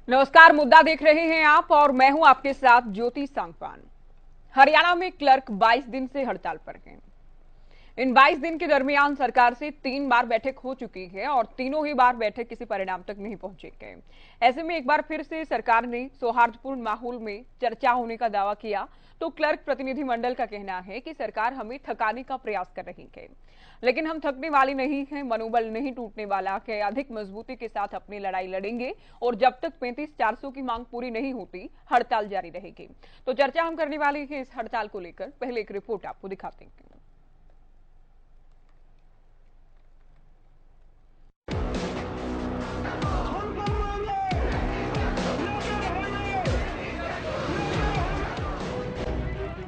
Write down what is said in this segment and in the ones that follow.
नमस्कार, मुद्दा देख रहे हैं आप और मैं हूं आपके साथ ज्योति सांगवान। हरियाणा में क्लर्क 22 दिन से हड़ताल पर हैं। इन 22 दिन के दरमियान सरकार से 3 बार बैठक हो चुकी है और तीनों ही बार बैठक किसी परिणाम तक नहीं पहुंची है। ऐसे में एक बार फिर से सरकार ने सौहार्दपूर्ण माहौल में चर्चा होने का दावा किया तो क्लर्क प्रतिनिधिमंडल का कहना है कि सरकार हमें थकाने का प्रयास कर रही है, लेकिन हम थकने वाले नहीं हैं, मनोबल नहीं टूटने वाला है, अधिक मजबूती के साथ अपनी लड़ाई लड़ेंगे और जब तक 35,400 की मांग पूरी नहीं होती हड़ताल जारी रहेगी। तो चर्चा हम करने वाले हैं इस हड़ताल को लेकर। पहले एक रिपोर्ट आपको दिखाते हैं।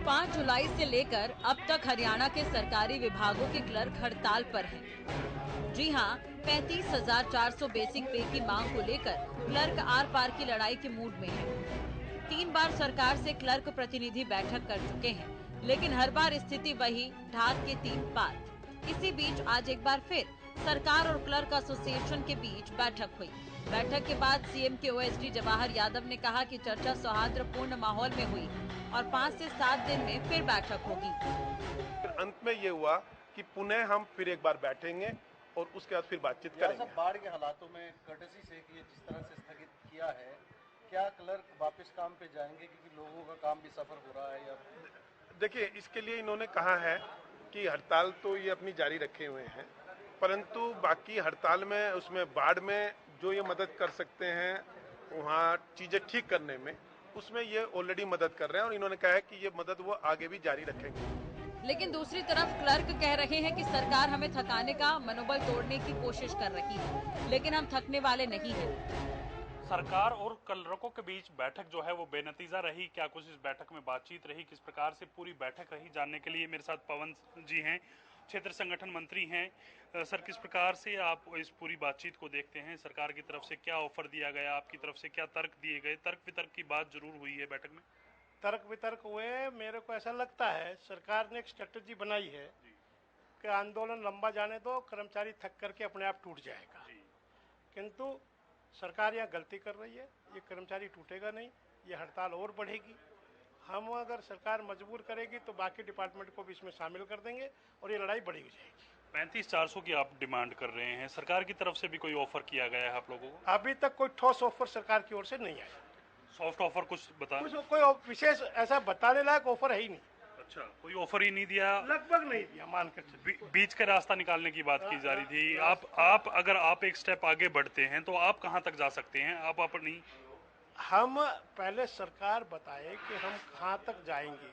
5 जुलाई से लेकर अब तक हरियाणा के सरकारी विभागों के क्लर्क हड़ताल पर हैं। जी हां, 35,400 बेसिक पे की मांग को लेकर क्लर्क आर पार की लड़ाई के मूड में है। 3 बार सरकार से क्लर्क प्रतिनिधि बैठक कर चुके हैं, लेकिन हर बार स्थिति वही, ढाक के 3 पात। इसी बीच आज एक बार फिर सरकार और क्लर्क एसोसिएशन के बीच बैठक हुई। बैठक के बाद सीएम के ओएसडी जवाहर यादव ने कहा कि चर्चा सौहार्दपूर्ण माहौल में हुई और 5 से 7 दिन में फिर बैठक होगी। अंत में ये हुआ कि पुनः हम फिर एक बार बैठेंगे और उसके बाद फिर बातचीत करेंगे। बाढ़ के हालातों में कर्टसी से कि जिस तरह से स्थगित किया है, क्या क्लर्क वापस काम पे जाएंगे क्योंकि लोगों का काम भी सफर हो रहा है? या देखिए, इसके लिए इन्होंने कहा है कि हड़ताल तो ये अपनी जारी रखे हुए हैं, परंतु बाकी हड़ताल में उसमें बाढ़ में जो ये मदद कर सकते हैं वहाँ चीजें ठीक करने में, उसमें ये ऑलरेडी मदद कर रहे हैं और इन्होंने कहा है कि ये मदद वो आगे भी जारी रखेंगे। लेकिन दूसरी तरफ क्लर्क कह रहे हैं कि सरकार हमें थकाने का, मनोबल तोड़ने की कोशिश कर रही है, लेकिन हम थकने वाले नहीं हैं। सरकार और क्लर्कों के बीच बैठक जो है वो बेनतीजा रही। क्या कुछ इस बैठक में बातचीत रही, किस प्रकार से पूरी बैठक रही, जानने के लिए मेरे साथ पवन जी हैं, क्षेत्र संगठन मंत्री हैं। सर, किस प्रकार से आप इस पूरी बातचीत को देखते हैं? सरकार की तरफ से क्या ऑफर दिया गया, आपकी तरफ से क्या तर्क दिए गए? तर्क वितर्क की बात जरूर हुई है बैठक में। तर्क वितर्क हुए। मेरे को ऐसा लगता है सरकार ने एक स्ट्रेटजी बनाई है कि आंदोलन लंबा जाने दो, कर्मचारी थक करके अपने आप टूट जाएगा। किंतु सरकार यहाँ गलती कर रही है। ये कर्मचारी टूटेगा नहीं, ये हड़ताल और बढ़ेगी। हम अगर सरकार मजबूर करेगी तो बाकी डिपार्टमेंट को भी इसमें शामिल कर देंगे और ये लड़ाई बड़ी हो जाएगी। 35,400 की आप डिमांड कर रहे हैं, सरकार की तरफ से भी कोई ऑफर किया गया है आप लोगों को? अभी तक कोई ठोस ऑफर सरकार की ओर से नहीं आया। सॉफ्ट ऑफर कुछ बता? कोई विशेष ऐसा बताने लायक ऑफर है ही नहीं। अच्छा, कोई ऑफर ही नहीं दिया? लगभग नहीं दिया, मान कर बीच का रास्ता निकालने की बात की जा रही थी। आप अगर आप एक स्टेप आगे बढ़ते हैं तो आप कहां तक जा सकते हैं? आप अपनी हम पहले सरकार बताए कि हम कहां तक जाएंगे।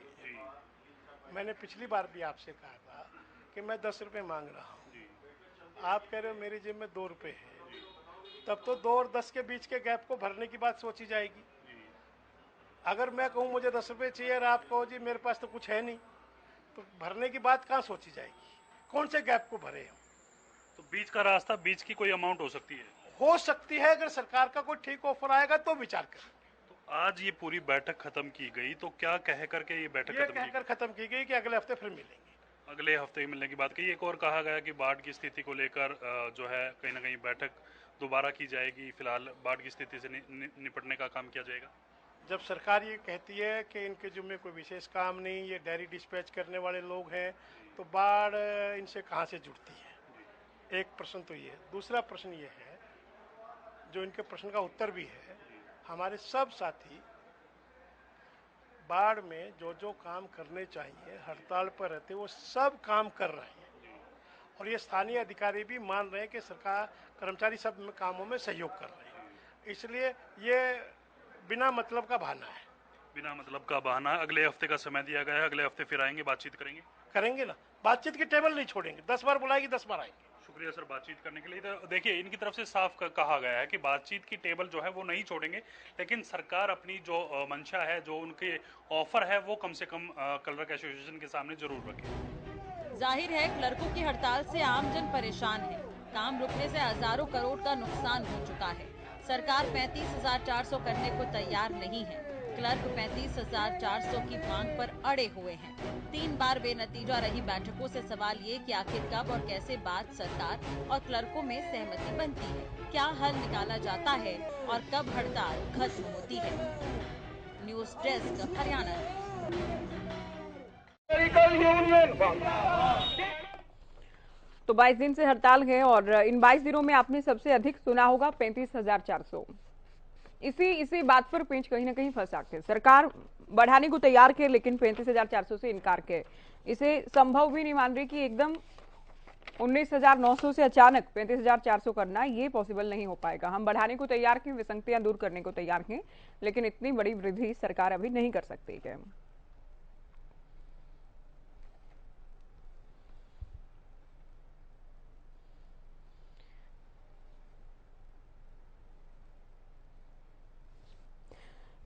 मैंने पिछली बार भी आपसे कहा था कि मैं 10 रुपए मांग रहा हूं। आप कह रहे हो मेरी जेब में 2 रुपए है, तब तो 2 और 10 के बीच के गैप को भरने की बात सोची जाएगी। अगर मैं कहूँ मुझे 10 रुपए चाहिए और आप कहो जी मेरे पास तो कुछ है नहीं, तो भरने की बात कहाँ सोची जाएगी? कौन से गैप को भरे हम? तो बीच का रास्ता, बीच की कोई अमाउंट हो सकती है? हो सकती है, अगर सरकार का कोई ठीक ऑफर आएगा तो विचार करें। तो आज ये पूरी बैठक खत्म की गई, तो क्या कह करके ये बैठक खत्म की गई कि अगले हफ्ते फिर मिलेंगे। अगले हफ्ते मिलने की बात कही। एक और कहा गया कि बाढ़ की स्थिति को लेकर जो है कहीं ना कहीं बैठक दोबारा की जाएगी। फिलहाल बाढ़ की स्थिति से निपटने का काम किया जाएगा। जब सरकार ये कहती है कि इनके जिम्मे कोई विशेष काम नहीं, ये डायरी डिस्पैच करने वाले लोग हैं, तो बाढ़ इनसे कहाँ से जुड़ती है? एक प्रश्न तो ये है। दूसरा प्रश्न ये है, जो इनके प्रश्न का उत्तर भी है, हमारे सब साथी बाढ़ में जो जो काम करने चाहिए हड़ताल पर रहते वो सब काम कर रहे हैं और ये स्थानीय अधिकारी भी मान रहे हैं कि सरकार कर्मचारी सब कामों में सहयोग कर रहे हैं। इसलिए ये बिना मतलब का बहाना है। बिना मतलब का बहाना है। अगले हफ्ते का समय दिया गया है, अगले हफ्ते फिर आएंगे, बातचीत करेंगे ना। बातचीत की टेबल नहीं छोड़ेंगे। 10 बार बुलाएगी 10 बार आएंगे। शुक्रिया सर बातचीत करने के लिए। तो देखिए, इनकी तरफ से साफ कहा गया है कि बातचीत की टेबल जो है वो नहीं छोड़ेंगे, लेकिन सरकार अपनी जो मंशा है, जो उनके ऑफर है, वो कम से कम क्लर्क एसोसिएशन के सामने जरूर रखें। जाहिर है क्लर्कों की हड़ताल से आम जन परेशान है। काम रुकने से हजारों करोड़ का नुकसान हो चुका है। सरकार 35,400 करने को तैयार नहीं है। क्लर्क 35,400 की मांग पर अड़े हुए हैं। 3 बार बेनतीजा रही बैठकों से सवाल ये कि आखिर कब और कैसे बात सरकार और क्लर्कों में सहमति बनती है, क्या हल निकाला जाता है और कब हड़ताल खत्म होती है। News desk, Haryana. तो 22 दिन से हड़ताल है और इन 22 दिनों में आपने सबसे अधिक सुना होगा 35,400। इसी बात पर पेंच कहीं ना कहीं फंसा के सरकार बढ़ाने को तैयार के, लेकिन 35,400 से इनकार के। इसे संभव भी नहीं मान रही कि एकदम 19,900 से अचानक 35,400 करना ये पॉसिबल नहीं हो पाएगा। हम बढ़ाने को तैयार हैं, विसंगतियां दूर करने को तैयार हैं, लेकिन इतनी बड़ी वृद्धि सरकार अभी नहीं कर सकती है।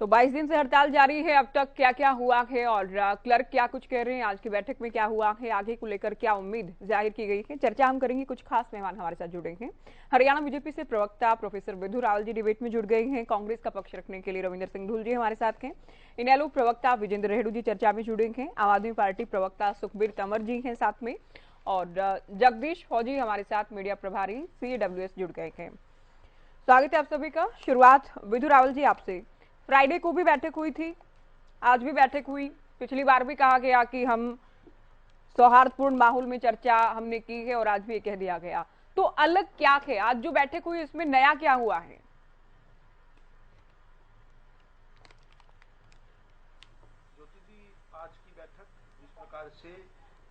तो 22 दिन से हड़ताल जारी है। अब तक क्या क्या हुआ है और क्लर्क क्या कुछ कह रहे हैं, आज की बैठक में क्या हुआ है, आगे को लेकर क्या उम्मीद जाहिर की गई है, चर्चा हम करेंगे। कुछ खास मेहमान हमारे साथ जुड़े हैं। हरियाणा बीजेपी से प्रवक्ता प्रोफेसर विधु रावल जी डिबेट में जुड़ गए हैं। कांग्रेस का पक्ष रखने के लिए रविंदर सिंह ढूल जी हमारे साथ हैं। इनेलो प्रवक्ता विजेंद्र रेहडू जी चर्चा में जुड़े हैं। आम आदमी पार्टी प्रवक्ता सुखबीर तंवर जी हैं साथ में, और जगदीश फौजी हमारे साथ मीडिया प्रभारी CWS जुड़ गए हैं। स्वागत है आप सभी का। शुरुआत विधु रावल जी आपसे। फ्राइडे को भी बैठक हुई थी, आज भी बैठक हुई। पिछली बार भी कहा गया कि हम सौहार्दपूर्ण माहौल में चर्चा हमने की है और आज भी ये कह दिया गया। तो अलग क्या है आज जो बैठक हुई, इसमें नया क्या हुआ है? ज्योति जी, आज की बैठक जिस प्रकार से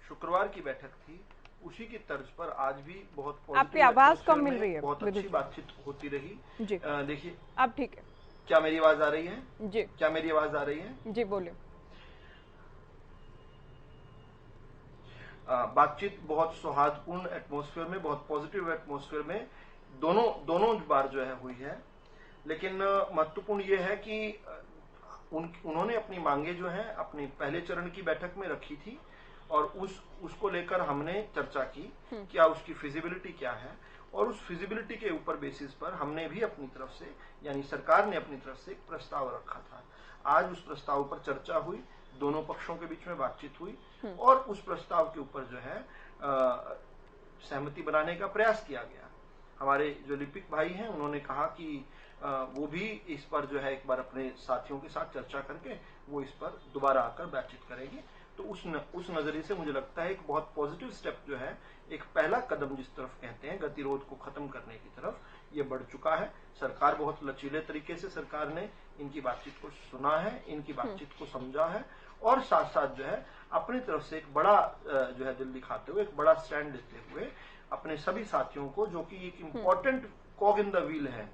शुक्रवार की बैठक थी उसी की तर्ज पर आज भी बहुत आपकी आवाज कम मिल रही है। बहुत अच्छी बातचीत होती रही जी। देखिए अब ठीक है। क्या मेरी आवाज आ रही है? जी। क्या मेरी आवाज आ रही है? जी बोले। बातचीत बहुत सौहार्दपूर्ण एटमॉस्फेयर में, बहुत पॉजिटिव एटमॉस्फेयर में दोनों बार जो है हुई है। लेकिन महत्वपूर्ण ये है कि उन्होंने अपनी मांगे जो है अपनी पहले चरण की बैठक में रखी थी और उसको लेकर हमने चर्चा की क्या उसकी फिजिबिलिटी क्या है, और उस फिजिबिलिटी के ऊपर बेसिस पर हमने भी अपनी तरफ से, यानी सरकार ने अपनी तरफ से एक प्रस्ताव रखा था। आज उस प्रस्ताव पर चर्चा हुई, दोनों पक्षों के बीच में बातचीत हुई और उस प्रस्ताव के ऊपर जो है सहमति बनाने का प्रयास किया गया। हमारे जो लिपिक भाई हैं उन्होंने कहा कि वो भी इस पर जो है एक बार अपने साथियों के साथ चर्चा करके वो इस पर दोबारा आकर बातचीत करेंगे। तो उस नजरिए से मुझे लगता है एक बहुत पॉजिटिव स्टेप जो है, एक पहला कदम जिस तरफ कहते हैं गतिरोध को खत्म करने की तरफ, ये बढ़ चुका है। सरकार बहुत लचीले तरीके से सरकार ने इनकी बातचीत को सुना है, इनकी बातचीत को समझा है और साथ साथ जो है अपनी तरफ से एक बड़ा जो है दिल दिखाते हुए, एक बड़ा स्टैंड देते हुए अपने सभी साथियों को, जो कि एक इम्पोर्टेंट कॉग इन द व्हील है।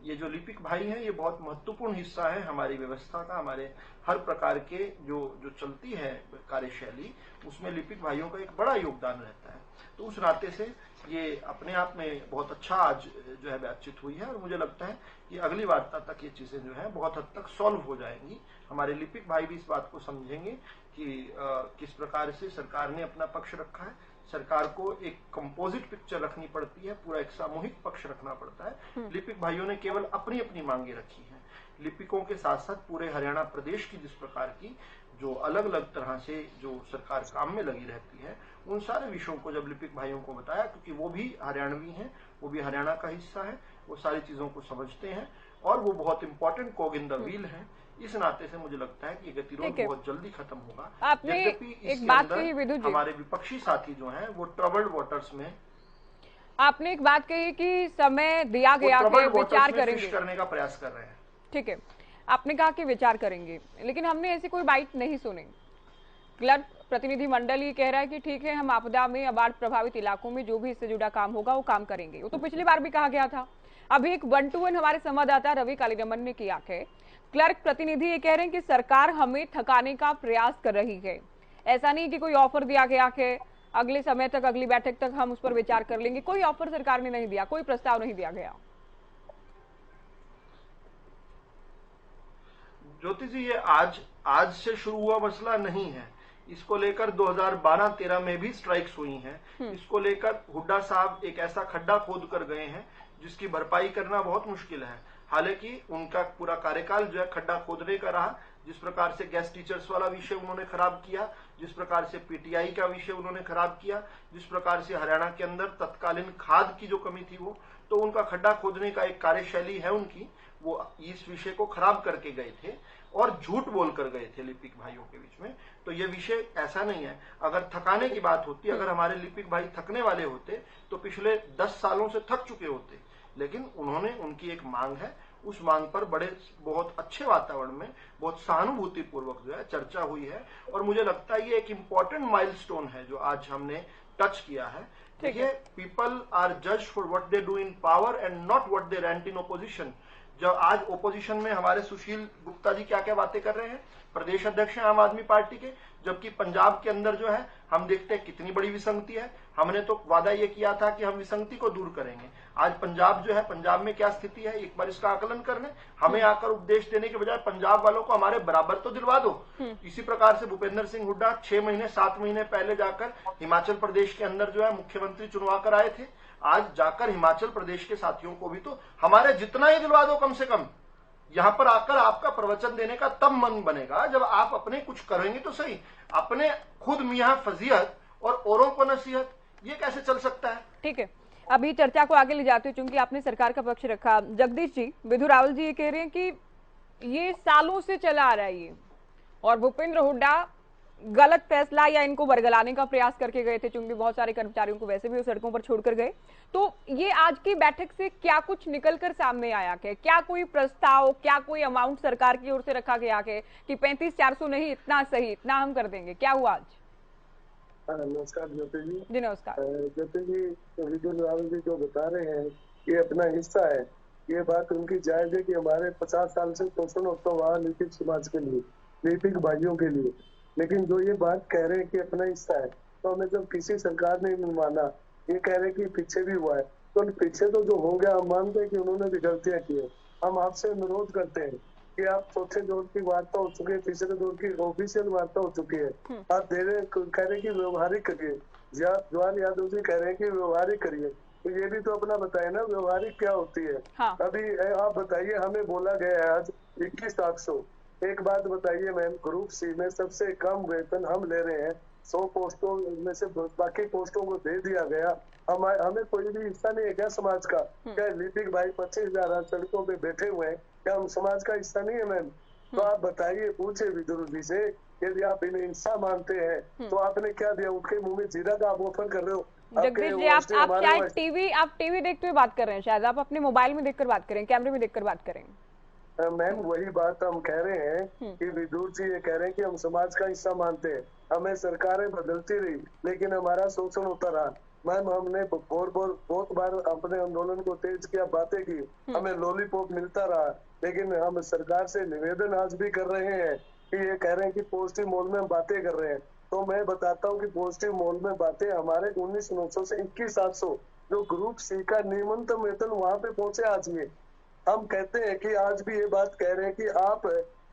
ये जो लिपिक भाई हैं ये बहुत महत्वपूर्ण हिस्सा है हमारी व्यवस्था का, हमारे हर प्रकार के जो चलती है कार्यशैली, उसमें लिपिक भाइयों का एक बड़ा योगदान रहता है। तो उस नाते से ये अपने आप में बहुत अच्छा आज जो है बातचीत हुई है और मुझे लगता है कि अगली वार्ता तक ये चीजें जो है बहुत हद तक सॉल्व हो जाएंगी। हमारे लिपिक भाई भी इस बात को समझेंगे कि किस प्रकार से सरकार ने अपना पक्ष रखा है। सरकार को एक कंपोजिट पिक्चर रखनी पड़ती है, पूरा एक सामूहिक पक्ष रखना पड़ता है। लिपिक भाइयों ने केवल अपनी अपनी मांगे रखी हैं। लिपिकों के साथ साथ पूरे हरियाणा प्रदेश की जिस प्रकार की जो अलग अलग तरह से जो सरकार काम में लगी रहती है, उन सारे विषयों को जब लिपिक भाइयों को बताया, क्योंकि वो भी हरियाणवी हैं, वो भी हरियाणा का हिस्सा है, वो सारी चीजों को समझते हैं और वो बहुत इंपॉर्टेंट कॉग इन द व्हील है। इस नाते से मुझे लगता है कि गतिरोध बहुत जल्दी खत्म होगा। आपने एक बात कही विधु जी, हमारे विपक्षी साथी जो हैं वो ट्रबल्ड वाटर्स में, आपने एक बात कही कि समय दिया गया कि विचार करेंगे, करने का प्रयास कर रहे हैं। ठीक है, आपने कहा कि विचार करेंगे, लेकिन हमने ऐसी कोई बाइट नहीं सुनी। क्लर्क प्रतिनिधि मंडल ये कह रहा है कि ठीक है, हम आपदा में या बाढ़ प्रभावित इलाकों में जो भी इससे जुड़ा काम होगा वो काम करेंगे। वो तो पिछली बार भी कहा गया था। अभी एक 1-to-1 हमारे संवाददाता रवि कालीरमन ने किया है। क्लर्क प्रतिनिधि ये कह रहे हैं कि सरकार हमें थकाने का प्रयास कर रही है। ऐसा नहीं कि कोई ऑफर दिया गया है अगले समय तक, अगली बैठक तक हम उस पर विचार कर लेंगे। कोई ऑफर सरकार ने नहीं दिया, कोई प्रस्ताव नहीं दिया गया। ज्योति जी, ये आज से शुरू हुआ मसला नहीं है। इसको लेकर 2012-13 में भी स्ट्राइक्स हुई हैं। इसको लेकर हुड्डा साहब एक ऐसा खड्डा खोद कर गए हैं जिसकी भरपाई करना बहुत मुश्किल है। हालांकि उनका पूरा कार्यकाल जो है खड्डा खोदने का रहा। जिस प्रकार से गेस्ट टीचर्स वाला विषय उन्होंने खराब किया, जिस प्रकार से पीटीआई का विषय उन्होंने खराब किया, जिस प्रकार से हरियाणा के अंदर तत्कालीन खाद की जो कमी थी वो, तो उनका खड्डा खोदने का एक कार्यशैली है उनकी, वो इस विषय को खराब करके गए थे और झूठ बोल कर गए थे लिपिक भाइयों के बीच में। तो ये विषय ऐसा नहीं है। अगर थकाने की बात होती, अगर हमारे लिपिक भाई थकने वाले होते तो पिछले 10 सालों से थक चुके होते, लेकिन उन्होंने, उनकी एक मांग है, उस मांग पर बहुत अच्छे वातावरण में, बहुत सहानुभूति पूर्वक जो है चर्चा हुई है। और मुझे लगता है ये एक इम्पोर्टेंट माइलस्टोन है जो आज हमने टच किया है। देखिए, पीपल आर जज for what they do in power and not what they rent in opposition. जब आज ओपोजिशन में हमारे सुशील गुप्ता जी क्या क्या बातें कर रहे हैं, प्रदेश अध्यक्ष हैं आम आदमी पार्टी के, जबकि पंजाब के अंदर जो है हम देखते हैं कितनी बड़ी विसंगति है। हमने तो वादा ये किया था कि हम विसंगति को दूर करेंगे। आज पंजाब जो है, पंजाब में क्या स्थिति है, एक बार इसका आकलन करने, हमें आकर उपदेश देने के बजाय पंजाब वालों को हमारे बराबर तो दिलवा दो। इसी प्रकार से भूपेंद्र सिंह हुड्डा 6 महीने 7 महीने पहले जाकर हिमाचल प्रदेश के अंदर जो है मुख्यमंत्री चुनवा कर आए थे। आज जाकर हिमाचल प्रदेश के साथियों को भी तो हमारे जितना ही दिलवा दो कम से कम। यहाँ पर आकर आपका प्रवचन देने का तब मन बनेगा जब आप अपने कुछ करेंगे तो सही। अपने खुद मियां फजीहत और औरों को नसीहत, ये कैसे चल सकता है? ठीक है, अभी चर्चा को आगे ले जाते हैं, चूंकि आपने सरकार का पक्ष रखा। जगदीश जी, विधु रावल जी ये कह रहे हैं कि ये सालों से चला आ रहा है ये, और भूपेंद्र हुड्डा गलत फैसला या इनको बरगलाने का प्रयास करके गए थे, चूंकि बहुत सारे कर्मचारियों को वैसे भी वो सड़कों पर छोड़कर गए। तो ये आज की बैठक से क्या कुछ निकलकर सामने आया है? क्या कोई प्रस्ताव, क्या कोई अमाउंट सरकार की ओर से रखा गया है कि 35,400 नहीं, इतना सही, इतना हम कर देंगे? क्या हुआ आज? नमस्कार ज्योति जी। जी नमस्कार। ज्योति जी, विधु रावल जी जो बता रहे हैं ये अपना हिस्सा है, ये बात उनकी जायज है कि हमारे 50 साल से शोषण होता हुआ लिपिक समाज के लिए, लिपिक भाइयों के लिए, लेकिन जो ये बात कह रहे हैं कि अपना हिस्सा है, तो हमें जब किसी सरकार ने नहीं माना, ये कह रहे हैं कि पीछे भी हुआ है, तो पीछे तो जो हो गया हम मानते हैं कि उन्होंने भी गलतियां की है। हम आपसे अनुरोध करते हैं कि आप चौथे दौर की वार्ता हो चुकी है, तीसरे दौर की ऑफिशियल वार्ता हो चुकी है, आप कह रहे हैं कि व्यवहारिक करिए। जवाहर यादव जी कह रहे हैं कि व्यवहारिक करिए, तो ये भी तो अपना बताए ना व्यवहारिक क्या होती है। हाँ। अभी आप बताइए, हमें बोला गया है आज 21,800। एक बात बताइए मैम, ग्रुप सी में सबसे कम वेतन हम ले रहे हैं, 100 पोस्टों में से बाकी पोस्टों को दे दिया गया। हमें कोई भी हिस्सा नहीं है क्या समाज का? क्या लिपिक भाई 25,000 सड़कों पे बैठे हुए हैं, क्या हम समाज का हिस्सा नहीं है मैम? तो आप बताइए, पूछे विदुर जी से, यदि आप इन्हें हिस्सा मानते हैं तो आपने क्या दिया? उनके मुंह में जीरा का आप ऑफर कर रहे हो। जगदीश जी, आप शायद टीवी देखते हुए बात कर रहे हैं, शायद आप अपने मोबाइल में देखकर बात करें, कैमरे में देखकर बात करें। मैम वही बात हम कह रहे हैं कि विदुर जी ये कह रहे हैं कि हम समाज का हिस्सा मानते हैं, हमें सरकारें बदलती रही लेकिन हमारा शोषण होता रहा। मैम हमने बहुत बार अपने आंदोलन को तेज किया, बातें की, हमें लॉलीपॉप मिलता रहा, लेकिन हम सरकार से निवेदन आज भी कर रहे हैं कि ये कह रहे हैं कि पॉजिटिव मॉल में हम बातें कर रहे हैं। तो मैं बताता हूँ कि पॉजिटिव मॉल में बातें हमारे 19,900 से 21,700 जो ग्रुप सी का न्यूनतम वेतन वहाँ पे पहुंचे आज में। हम कहते हैं कि आज भी ये बात कह रहे हैं कि आप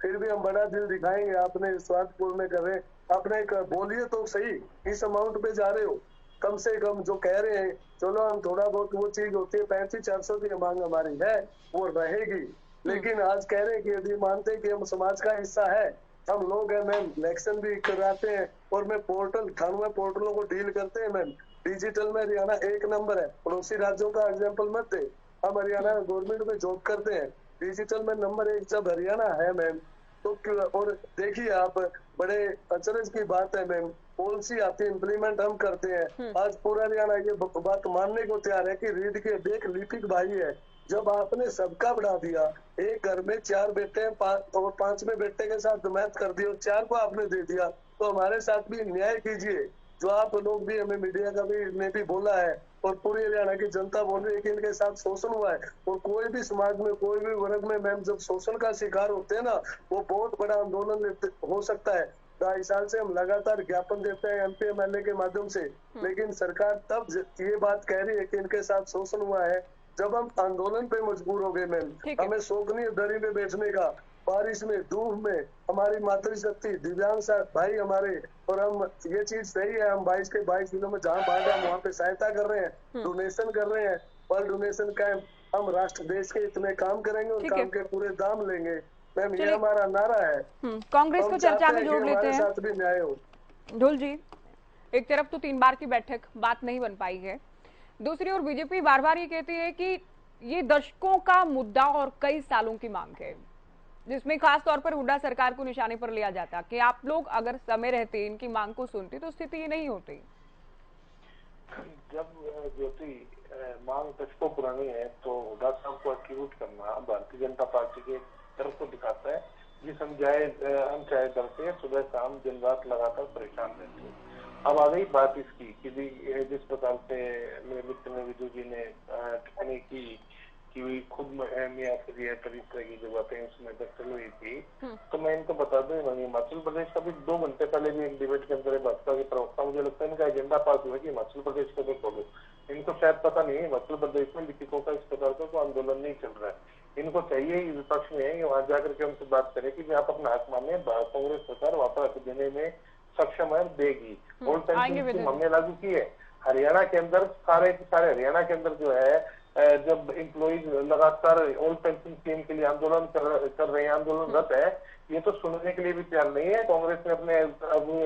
फिर भी हम बड़ा दिल दिखाएंगे, आपने स्वार्थपूर्ण कर रहे, अपने बोलिए तो सही, इस अमाउंट पे जा रहे हो, कम से कम जो कह रहे हैं, चलो हम थोड़ा बहुत वो चीज होती है 35,400 की मांग हमारी है वो रहेगी, लेकिन आज कह रहे हैं कि यदि मानते हैं कि हम समाज का हिस्सा है, हम लोग हैं मैम, इलेक्शन भी कराते हैं और मैं पोर्टल 98 पोर्टलों को डील करते हैं मैम, डिजिटल में हरियाणा 1 नंबर है, पड़ोसी राज्यों का एग्जाम्पल मत दे, हम हरियाणा गवर्नमेंट में जॉब करते हैं, डिजिटल में नंबर 1 जब हरियाणा है मैम, तो और देखिए आप, बड़े अचरज की बात है मैम, पॉलिसी आती है, इम्प्लीमेंट हम करते हैं। आज पूरा हरियाणा ये बात मानने को तैयार है कि रीढ़ के एक लिपिक भाई है, जब आपने सबका बढ़ा दिया, एक घर में 4 बेटे हैं और 5वें बेटे के साथ मैथ कर दिया, 4 को आपने दे दिया, तो हमारे साथ भी न्याय कीजिए। जो आप लोग भी, हमें मीडिया का भी ने भी बोला है और पूरी हरियाणा की जनता बोल रही है कि इनके साथ शोषण हुआ है, और कोई भी समाज में, कोई भी वर्ग में मैम जब शोषण का शिकार होते हैं ना, वो बहुत बड़ा आंदोलन हो सकता है। 2.5 साल से हम लगातार ज्ञापन देते हैं MP MLA के माध्यम से, लेकिन सरकार तब ये बात कह रही है कि इनके साथ शोषण हुआ है जब हम आंदोलन पे मजबूर हो गए मैम। हमें शौक नहीं है दरी पे बैठने का, बारिश में, धूप में, हमारी मातृशक्ति, दिव्यांग भाई हमारे, और हम ये चीज सही है, हम 22 के 22 जिलों में जहाँ बाढ़ है वहाँ पे सहायता कर रहे हैं, डोनेशन कर रहे हैं, पर डोनेशन कैंप हम राष्ट्र देश के इतने काम करेंगे और ठीक काम है। के पूरे दाम लेंगे। मैम, ये चलिए। हमारा नारा है। कांग्रेस को हम चर्चा चाहते में हैं जोड़ कि लेते हमारे हैं। साथ भी न्याय हो। ढुल जी, एक तरफ तो 3 बार की बैठक बात नहीं बन पाई है, दूसरी ओर बीजेपी बार बार ये कहती है कि ये दशकों का मुद्दा और कई सालों की मांग है, जिसमें खास तौर पर हुड्डा सरकार को निशाने पर लिया जाता कि आप लोग अगर समय रहते इनकी मांग को सुनते तो स्थिति ये नहीं होती। जब ज्योति मांग दशकों पुरानी है तो हुड्डा साहब को एक्यूट करना भारतीय जनता पार्टी के तरफ को दिखाता है, जिस हम चाहे डरते हैं, सुबह शाम दिन रात लगातार परेशान रहते हैं। अब आ गई बात इसकी कि जिस प्रकार से मेरे मित्र ने विदु जी ने टिप्पणी की कि खुद मियां फिर करीब तरह की जो बातें उसमें दखल हुई थी, तो मैं इनको बता दूं, हिमाचल प्रदेश का भी 2 घंटे पहले भी एक डिबेट के अंदर भाजपा के प्रवक्ता, मुझे लगता है इनका एजेंडा पास हुआ कि हिमाचल प्रदेश को देखोगे, इनको शायद पता नहीं है हिमाचल प्रदेश में लिपिकों का इस प्रकार का कोई आंदोलन नहीं चल रहा है। इनको चाहिए विपक्ष में है वहां जाकर के हमसे बात करें कि आप अपना हक माने, कांग्रेस सरकार वहां पर हक देने में सक्षम है, देगी। ओल्ड पेंशन स्कीम हमने लागू की है हरियाणा के अंदर, सारे हरियाणा के अंदर जो है जब एम्प्लॉइज लगातार ओल्ड पेंशन स्कीम के लिए आंदोलन कर रहे हैं, आंदोलनरत है, ये तो सुनने के लिए भी तैयार नहीं है। कांग्रेस ने अपने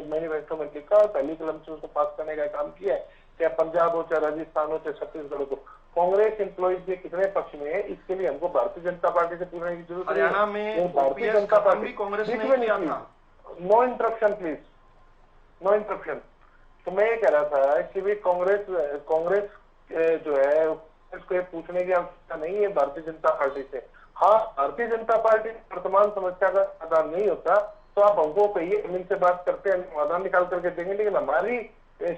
मैनिफेस्टो में लिखा, पहली कलम से उसको पास करने का काम किया है, चाहे पंजाब हो, चाहे राजस्थान हो, चाहे छत्तीसगढ़ हो। कांग्रेस एम्प्लॉइज के कितने पक्ष में है, इसके लिए हमको भारतीय जनता पार्टी से पूछने की जरूरत है। हरियाणा में भारतीय जनता पार्टी कांग्रेस ने किया था। No interruption please, no interruption. तो मैं ये कह रहा था कि भी कांग्रेस जो है इसको पूछने की आवश्यकता नहीं है भारतीय जनता पार्टी से। हाँ, भारतीय जनता पार्टी वर्तमान समस्या का समाधान नहीं होता तो आप हमको कहिए, हम इनसे बात करते हैं, समाधान निकाल करके देंगे, लेकिन हमारी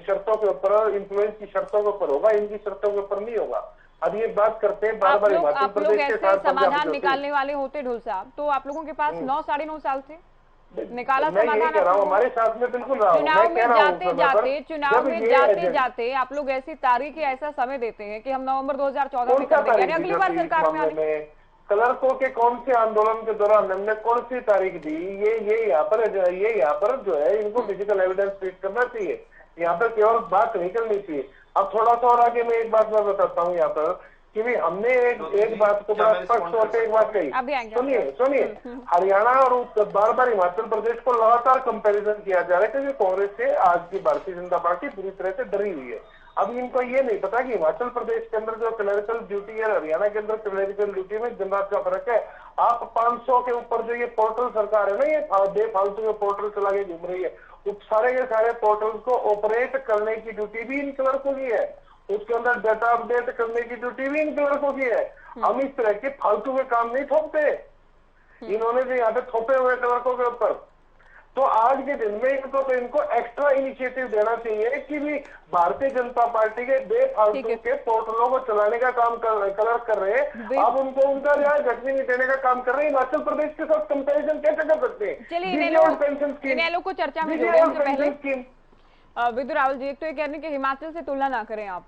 शर्तों के ऊपर, इन्फ्लुएंस की शर्तों के ऊपर होगा, इनकी शर्तों के ऊपर नहीं होगा। अब ये बात करते हैं बार बार हिमाचल प्रदेश के साथ समाधान निकालने वाले होते ढुल साहब, तो आप लोगों के पास 9 साढ़े 9 साल थे, निकाला समाधान। हमारे साथ में बिल्कुल चुनाव में जाते जाते आप लोग ऐसी तारीख या ऐसा समय देते हैं कि हम नवंबर 2014 में कर देंगे, यानी अगली बार सरकार में आने। क्लर्कों के कौन से आंदोलन के दौरान हमने कौन सी तारीख दी? ये यहाँ पर जो है इनको फिजिकल एविडेंस पेश करना चाहिए, यहाँ पर केवल बात नहीं करनी चाहिए। अब थोड़ा सा और आगे मैं एक बात मैं बताता हूँ यहाँ पर कि भी हमने एक बात को बड़ा स्पष्ट तौर पर एक बात कही, सुनिए हरियाणा और बार बार हिमाचल प्रदेश को लगातार कंपैरिजन किया जा रहा है क्योंकि कांग्रेस से आज की भारतीय जनता पार्टी पूरी तरह से डरी हुई है। अब इनको ये नहीं पता कि हिमाचल प्रदेश के अंदर जो क्लरिकल ड्यूटी है, हरियाणा के अंदर क्लरिकल ड्यूटी में दिन रात का फर्क है। आप 500 के ऊपर जो ये पोर्टल सरकार है ना, ये बेफालतू जो पोर्टल चला के घूम रही है, उस सारे के सारे पोर्टल्स को ऑपरेट करने की ड्यूटी भी इन क्लर्कों की है, उसके अंदर डाटा अपडेट करने की ड्यूटी भी इन क्लर्कों की है। हम इस तरह के फालतू के काम नहीं थोपते, इन्होंने जो यहाँ पे थोपे हुए क्लर्कों के ऊपर। तो आज के दिन में इनको एक्स्ट्रा इनिशिएटिव देना चाहिए कि भी भारतीय जनता पार्टी के बेफालतू के पोर्टलों को चलाने का काम क्लर्क कर रहे हैं, अब उनको उनका रियायत घटने नहीं देने का काम कर रहे हैं। हिमाचल प्रदेश के साथ कंपैरिजन कैसे कर सकते हैं? पेंशन स्कीम को चर्चा में जोड़ने से पहले विदु रावल जी, एक तो ये कहने की हिमाचल से तुलना ना करें आप,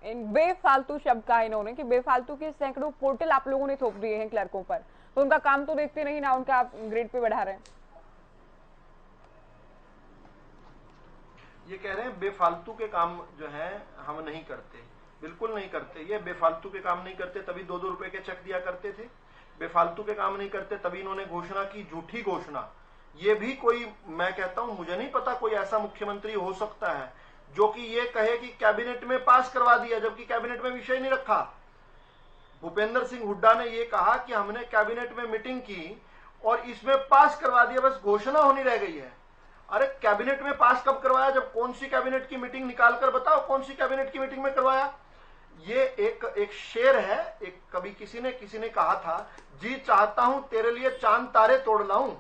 इन बेफालतू शब्द कहा इन्होंने कि बेफालतू के सैकड़ों पोर्टल आप लोगों ने थोप दिए हैं क्लर्कों पर, तो उनका काम तो देखते नहीं ना, उनका आप ग्रेड पे बढ़ा रहे हैं। ये कह रहे हैं बेफालतू के काम जो है हम नहीं करते, बिल्कुल नहीं करते। ये बेफालतू के काम नहीं करते तभी 2-2 रुपए के चेक दिया करते थे, बेफालतू के काम नहीं करते तभी इन्होंने घोषणा की, झूठी घोषणा। ये भी कोई, मैं कहता हूं मुझे नहीं पता कोई ऐसा मुख्यमंत्री हो सकता है जो कि ये कहे कि कैबिनेट में पास करवा दिया जबकि कैबिनेट में विषय नहीं रखा। भूपेंद्र सिंह हुड्डा ने ये कहा कि हमने कैबिनेट में मीटिंग की और इसमें पास करवा दिया, बस घोषणा होनी रह गई है। अरे कैबिनेट में पास कब करवाया? जब कौन सी कैबिनेट की मीटिंग निकाल कर बताओ, कौन सी कैबिनेट की मीटिंग में करवाया? ये एक शेर है, एक कभी किसी ने कहा था, जी चाहता हूं तेरे लिए चांद तारे तोड़ लाऊं,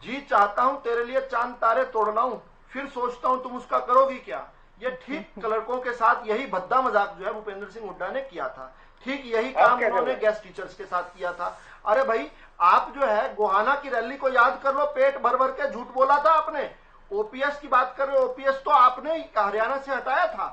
जी चाहता हूं तेरे लिए चांद तारे तोड़ लाऊं, फिर सोचता हूं तुम उसका करोगी क्या। ये ठीक क्लर्कों के साथ यही भद्दा मजाक जो है भूपेंद्र सिंह हुड्डा ने किया था, ठीक यही काम उन्होंने गेस्ट टीचर्स के साथ किया था। अरे भाई, आप जो है गोहाना की रैली को याद कर लो, पेट भर भर के झूठ बोला था आपने। ओपीएस की बात कर रहे हो, ओपीएस तो आपने हरियाणा से हटाया था।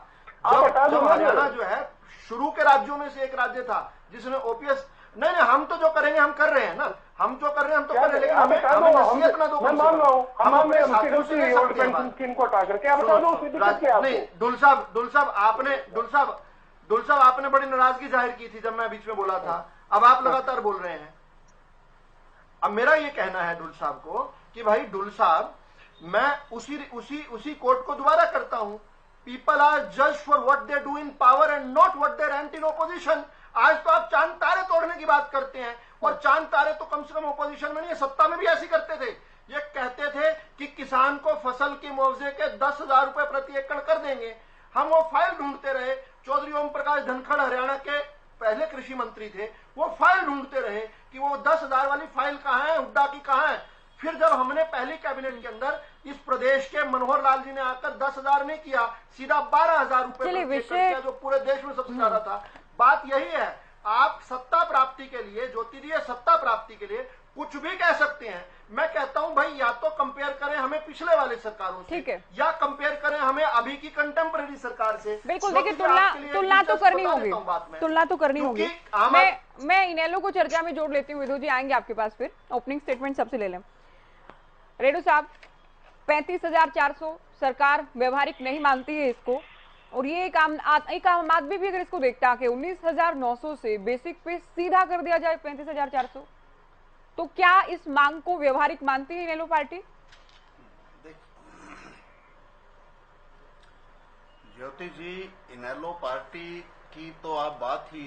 जब हरियाणा जो है शुरू के राज्यों में से एक राज्य था जिसने ओपीएस, नहीं हम तो जो करेंगे हम कर रहे हैं ना, हम जो कर रहे हैं हम तो कर रहे हैं, लेकिन हमें नसीहत ना दो। मैं मान रहा हूँ, हम अपने साथियों से पेंशन स्कीम को हटा करके आप बता दो। नहीं, डुल साहब दुल साहब आपने बड़ी नाराजगी जाहिर की थी जब मैं बीच में बोला था, अब आप लगातार बोल रहे हैं। अब मेरा ये कहना है डुल साहब को कि भाई डुल साहब, मैं उसी कोर्ट को दोबारा करता हूं, पीपल आर जज for what they do in power and not what they rent in opposition. आज तो आप चांद तारे तोड़ने की बात करते हैं, और चांद तारे तो कम से कम ओपोजिशन में नहीं, सत्ता में भी ऐसी करते थे। ये कहते थे कि किसान को फसल की मुआवजे के 10,000 रुपए प्रति एकड़ कर देंगे। हम वो फाइल ढूंढते रहे, चौधरी ओम प्रकाश धनखड़ हरियाणा के पहले कृषि मंत्री थे, वो फाइल ढूंढते रहे कि वो 10,000 वाली फाइल कहां है, हुड्डा की कहां है। फिर जब हमने पहली कैबिनेट के अंदर इस प्रदेश के मनोहर लाल जी ने आकर 10,000 नहीं किया, सीधा 12,000 रुपए किया, जो पूरे देश में सबसे ज्यादा था। बात यही है, आप सत्ता प्राप्ति के लिए, ज्योति जी, सत्ता प्राप्ति के लिए कुछ भी कह सकते हैं। मैं कहता हूं भाई, या तो कंपेयर करें हमें पिछले वाले सरकारों से, या कंपेयर करें हमें अभी की कंटेम्पररी सरकार से। बिल्कुल, देखिए तुलना तो करनी होगी, तुलना तो करनी होगी। मैं इनेलो को चर्चा में जोड़ लेती हूँ। विधु जी आएंगे आपके पास, फिर ओपनिंग स्टेटमेंट सबसे ले लें। रेणु साहब, 35,400 सरकार व्यवहारिक नहीं मानती है इसको, और ये एक आम आदमी भी अगर इसको देखता है कि 19,900 से बेसिक पे सीधा कर दिया जाए 35,400, तो क्या इस मांग को व्यवहारिक मानती है इनेलो पार्टी? ज्योति जी, इनेलो पार्टी की तो आप बात ही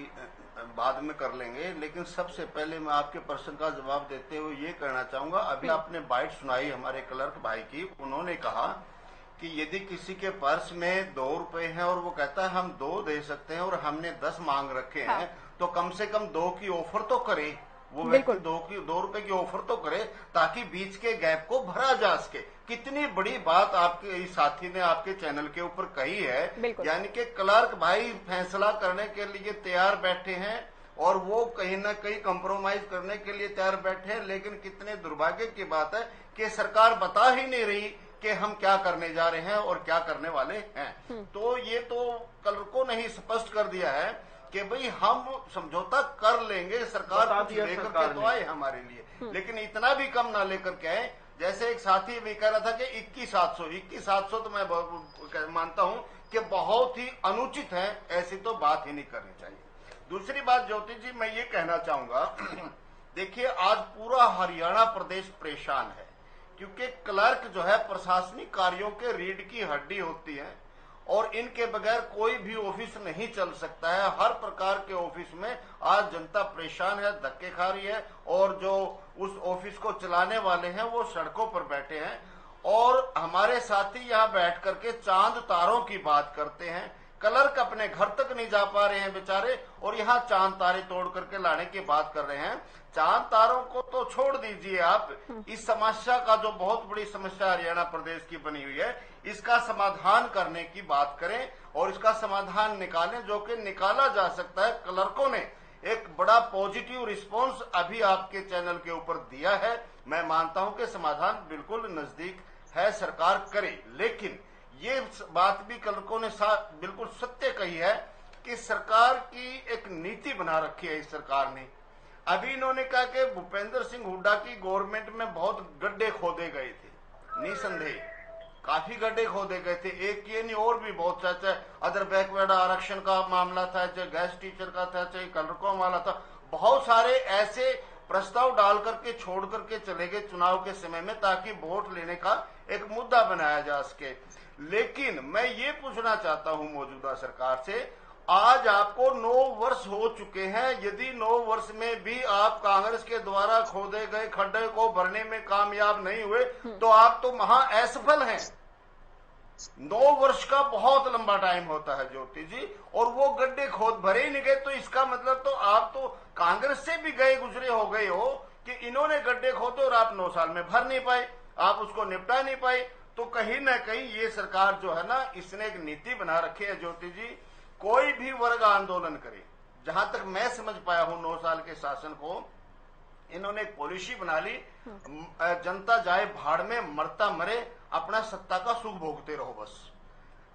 बाद में कर लेंगे, लेकिन सबसे पहले मैं आपके प्रश्न का जवाब देते हुए ये कहना चाहूंगा, अभी आपने बाइट सुनाई हमारे क्लर्क भाई की, उन्होंने कहा कि यदि किसी के पर्स में 2 रुपए हैं और वो कहता है हम 2 दे सकते हैं और हमने 10 मांग रखे हैं, तो कम से कम 2 की ऑफर तो करे, वो व्यक्ति 2 रुपए की ऑफर तो करे, ताकि बीच के गैप को भरा जा सके। कितनी बड़ी बात आपके इस साथी ने आपके चैनल के ऊपर कही है, यानी कि क्लर्क भाई फैसला करने के लिए तैयार बैठे हैं और वो कहीं ना कहीं कंप्रोमाइज करने के लिए तैयार बैठे हैं। लेकिन कितने दुर्भाग्य की बात है कि सरकार बता ही नहीं रही कि हम क्या करने जा रहे हैं और क्या करने वाले हैं। तो ये तो क्लर्कों ने ही स्पष्ट कर दिया है कि भाई हम समझौता कर लेंगे, सरकार कुछ लेकर के तो आए हमारे लिए, लेकिन इतना भी कम ना लेकर के आए। जैसे एक साथी भी कह रहा था कि 21,700 तो मैं मानता हूं कि बहुत ही अनुचित है, ऐसी तो बात ही नहीं करनी चाहिए। दूसरी बात ज्योति जी, मैं ये कहना चाहूंगा, देखिए आज पूरा हरियाणा प्रदेश परेशान है, क्योंकि क्लर्क जो है प्रशासनिक कार्यों के रीढ़ की हड्डी होती है और इनके बगैर कोई भी ऑफिस नहीं चल सकता है। हर प्रकार के ऑफिस में आज जनता परेशान है, धक्के खा रही है, और जो उस ऑफिस को चलाने वाले हैं वो सड़कों पर बैठे हैं। और हमारे साथी यहाँ बैठ करके चांद तारों की बात करते हैं, क्लर्क अपने घर तक नहीं जा पा रहे हैं बेचारे, और यहाँ चांद तारे तोड़ करके लाने की बात कर रहे हैं। चांद तारों को तो छोड़ दीजिए आप, इस समस्या का जो बहुत बड़ी समस्या हरियाणा प्रदेश की बनी हुई है, इसका समाधान करने की बात करें और इसका समाधान निकालें, जो कि निकाला जा सकता है। क्लर्कों ने एक बड़ा पॉजिटिव रिस्पांस अभी आपके चैनल के ऊपर दिया है। मैं मानता हूं कि समाधान बिल्कुल नजदीक है, सरकार करे। लेकिन ये बात भी क्लर्कों ने बिल्कुल सत्य कही है कि सरकार की एक नीति बना रखी है इस सरकार ने। अभी इन्होंने कहा कि भूपेंद्र सिंह हुड्डा की गवर्नमेंट में बहुत गड्ढे खोदे गए थे, निसंदेह काफी गड्ढे खोदे गए थे। एक ये नहीं, और भी बहुत सा, चाहे अदर बैकवर्ड आरक्षण का मामला था, चाहे गैस टीचर का था, चाहे क्लर्कों वाला था, बहुत सारे ऐसे प्रस्ताव डाल करके छोड़ करके चले गए चुनाव के समय में, ताकि वोट लेने का एक मुद्दा बनाया जा सके। लेकिन मैं ये पूछना चाहता हूं मौजूदा सरकार से, आज आपको 9 वर्ष हो चुके हैं, यदि 9 वर्ष में भी आप कांग्रेस के द्वारा खोदे गए खड्डे को भरने में कामयाब नहीं हुए, तो आप तो महा असफल हैं। 9 वर्ष का बहुत लंबा टाइम होता है ज्योति जी, और वो गड्ढे खोद भरे ही नहीं गए, तो इसका मतलब तो आप तो कांग्रेस से भी गए गुजरे हो गए हो कि इन्होंने गड्ढे खोदे और आप 9 साल में भर नहीं पाए, आप उसको निपटा नहीं पाए। तो कहीं ना कहीं ये सरकार जो है ना, इसने एक नीति बना रखी है ज्योति जी, कोई भी वर्ग आंदोलन करे, जहां तक मैं समझ पाया हूं 9 साल के शासन को, इन्होंने एक पॉलिसी बना ली, जनता जाए भाड़ में, मरता मरे, अपना सत्ता का सुख भोगते रहो बस।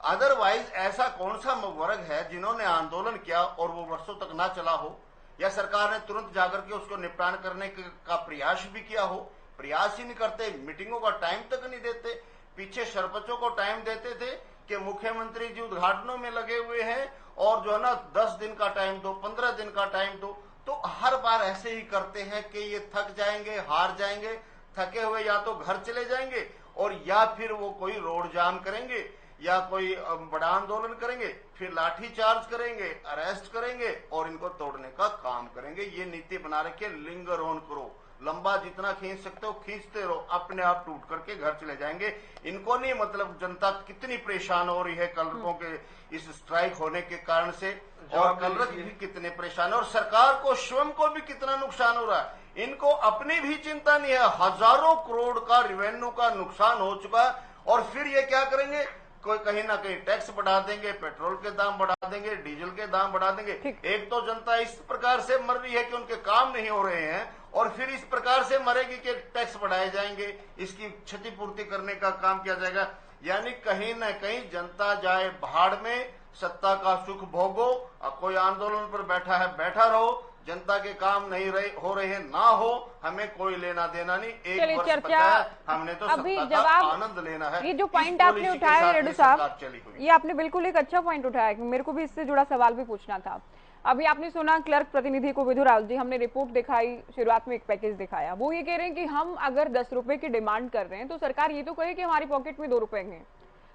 अदरवाइज ऐसा कौन सा वर्ग है जिन्होंने आंदोलन किया और वो वर्षों तक ना चला हो, या सरकार ने तुरंत जाकर के उसको निपटान करने का प्रयास भी किया हो? प्रयास ही नहीं करते, मीटिंगों का टाइम तक नहीं देते। पीछे सरपंचों को टाइम देते थे कि मुख्यमंत्री जी उद्घाटनों में लगे हुए हैं और जो है ना 10 दिन का टाइम दो, 15 दिन का टाइम दो, तो हर बार ऐसे ही करते हैं कि ये थक जाएंगे, हार जाएंगे, थके हुए या तो घर चले जाएंगे और या फिर वो कोई रोड जाम करेंगे या कोई बड़ा आंदोलन करेंगे, फिर लाठी चार्ज करेंगे, अरेस्ट करेंगे और इनको तोड़ने का काम करेंगे। ये नीति बना रखी, लिंगर ऑन करो, लंबा जितना खींच सकते हो खींचते रहो, अपने आप टूट करके घर चले जाएंगे। इनको नहीं मतलब जनता कितनी परेशान हो रही है कलरकों के इस स्ट्राइक होने के कारण से, और कलरक भी कितने परेशान है और सरकार को स्वयं को भी कितना नुकसान हो रहा है। इनको अपनी भी चिंता नहीं है, हजारों करोड़ का रेवेन्यू का नुकसान हो चुका है और फिर ये क्या करेंगे, कोई कहीं ना कहीं टैक्स बढ़ा देंगे, पेट्रोल के दाम बढ़ा देंगे, डीजल के दाम बढ़ा देंगे। एक तो जनता इस प्रकार से मर रही है कि उनके काम नहीं हो रहे हैं और फिर इस प्रकार से मरेगी कि टैक्स बढ़ाए जाएंगे, इसकी क्षतिपूर्ति करने का काम किया जाएगा। यानी कहीं न कहीं जनता जाए भाड़ में, सत्ता का सुख भोगो, कोई आंदोलन पर बैठा है बैठा रहो, जनता के काम नहीं हो रहे हैं ना हो, हमें कोई लेना देना नहीं। एक वर्ष चर्चा हमने तो अभी सत्ता का आनंद लेना है। ये जो पॉइंट आपने उठाया रेड्डू साहब, ये आपने बिल्कुल एक अच्छा पॉइंट उठाया, मेरे को भी इससे जुड़ा सवाल भी पूछना था। अभी आपने सुना क्लर्क प्रतिनिधि को विधु रावल जी, हमने रिपोर्ट दिखाई, शुरुआत में एक पैकेज दिखाया, वो ये कह रहे हैं कि हम अगर 10 रुपए की डिमांड कर रहे हैं तो सरकार ये तो कहे कि हमारी पॉकेट में 2 रुपए हैं,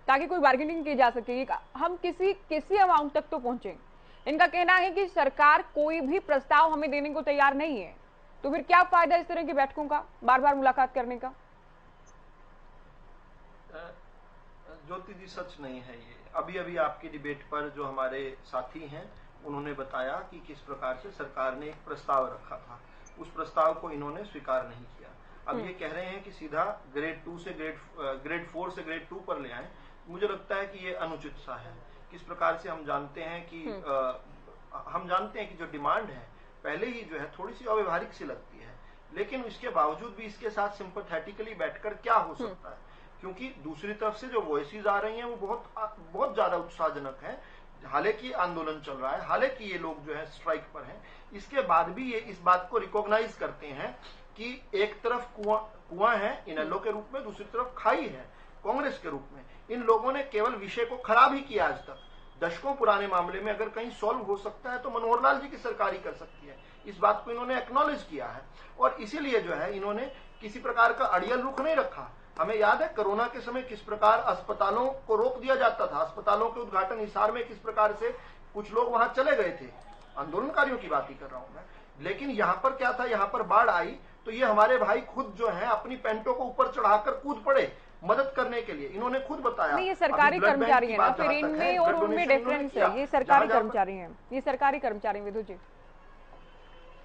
ताकि कोई बार्गेनिंग की जा सके, हम किसी अमाउंट तक तो पहुंचे। इनका कहना है कि सरकार कोई भी प्रस्ताव हमें देने को तैयार नहीं है, तो फिर क्या फायदा इस तरह की बैठकों का, बार बार मुलाकात करने का? ज्योति जी सच नहीं है ये। अभी अभी आपकी डिबेट पर जो हमारे साथी हैं उन्होंने बताया कि किस प्रकार से सरकार ने एक प्रस्ताव रखा था, उस प्रस्ताव को इन्होंने स्वीकार नहीं किया। अब ये कह रहे हैं कि सीधा ग्रेड 4 से ग्रेड 2 पर ले आए। मुझे लगता है कि ये अनुचित सा है। किस प्रकार से हम जानते हैं कि जो डिमांड है पहले ही जो है थोड़ी सी अव्यवहारिक सी लगती है, लेकिन इसके बावजूद भी इसके साथ सिंपैथेटिकली बैठकर क्या हो सकता है, क्योंकि दूसरी तरफ से जो वॉइसेस आ रही हैं वो बहुत ज्यादा उत्साहजनक है। हालांकि आंदोलन चल रहा है, हालांकि ये लोग जो है स्ट्राइक पर हैं, इसके बाद भी ये इस बात को रिकॉग्नाइज करते हैं कि एक तरफ कुआं है इनेलो के रूप में, दूसरी तरफ खाई है कांग्रेस के रूप में। इन लोगों ने केवल विषय को खराब ही किया आज तक। दशकों पुराने मामले में अगर कहीं सॉल्व हो सकता है तो मनोहर लाल जी की सरकार ही कर सकती है, इस बात को इन्होंने एक्नॉलेज किया है। और इसीलिए जो है इन्होंने किसी प्रकार का अड़ियल रुख नहीं रखा। हमें याद है कोरोना के समय किस प्रकार अस्पतालों को रोक दिया जाता था, अस्पतालों के उद्घाटन हिसार में किस प्रकार से कुछ लोग वहां चले गए थे, आंदोलनकारियों की बात ही कर रहा हूं मैं। लेकिन यहाँ पर क्या था, यहाँ पर बाढ़ आई तो ये हमारे भाई खुद जो है अपनी पेंटों को ऊपर चढ़ाकर कूद पड़े मदद करने के लिए। इन्होंने खुद बताया नहीं, ये सरकारी कर्मचारी है ना, फिर इनमें और उनमें डिफरेंस है। ये सरकारी कर्मचारी हैं, ये सरकारी कर्मचारी विधु जी,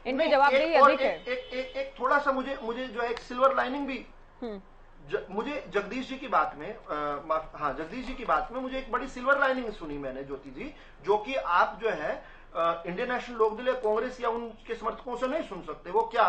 इनमें जवाबदेही अधिक है। एक थोड़ा सा मुझे जो है एक सिल्वर लाइनिंग भी, मुझे जगदीश जी की बात में जगदीश जी की बात में मुझे एक बड़ी सिल्वर लाइनिंग सुनी मैंने ज्योति जी, जो कि आप जो है इंडियन नेशनल लोकदल कांग्रेस या उनके समर्थकों से नहीं सुन सकते। वो क्या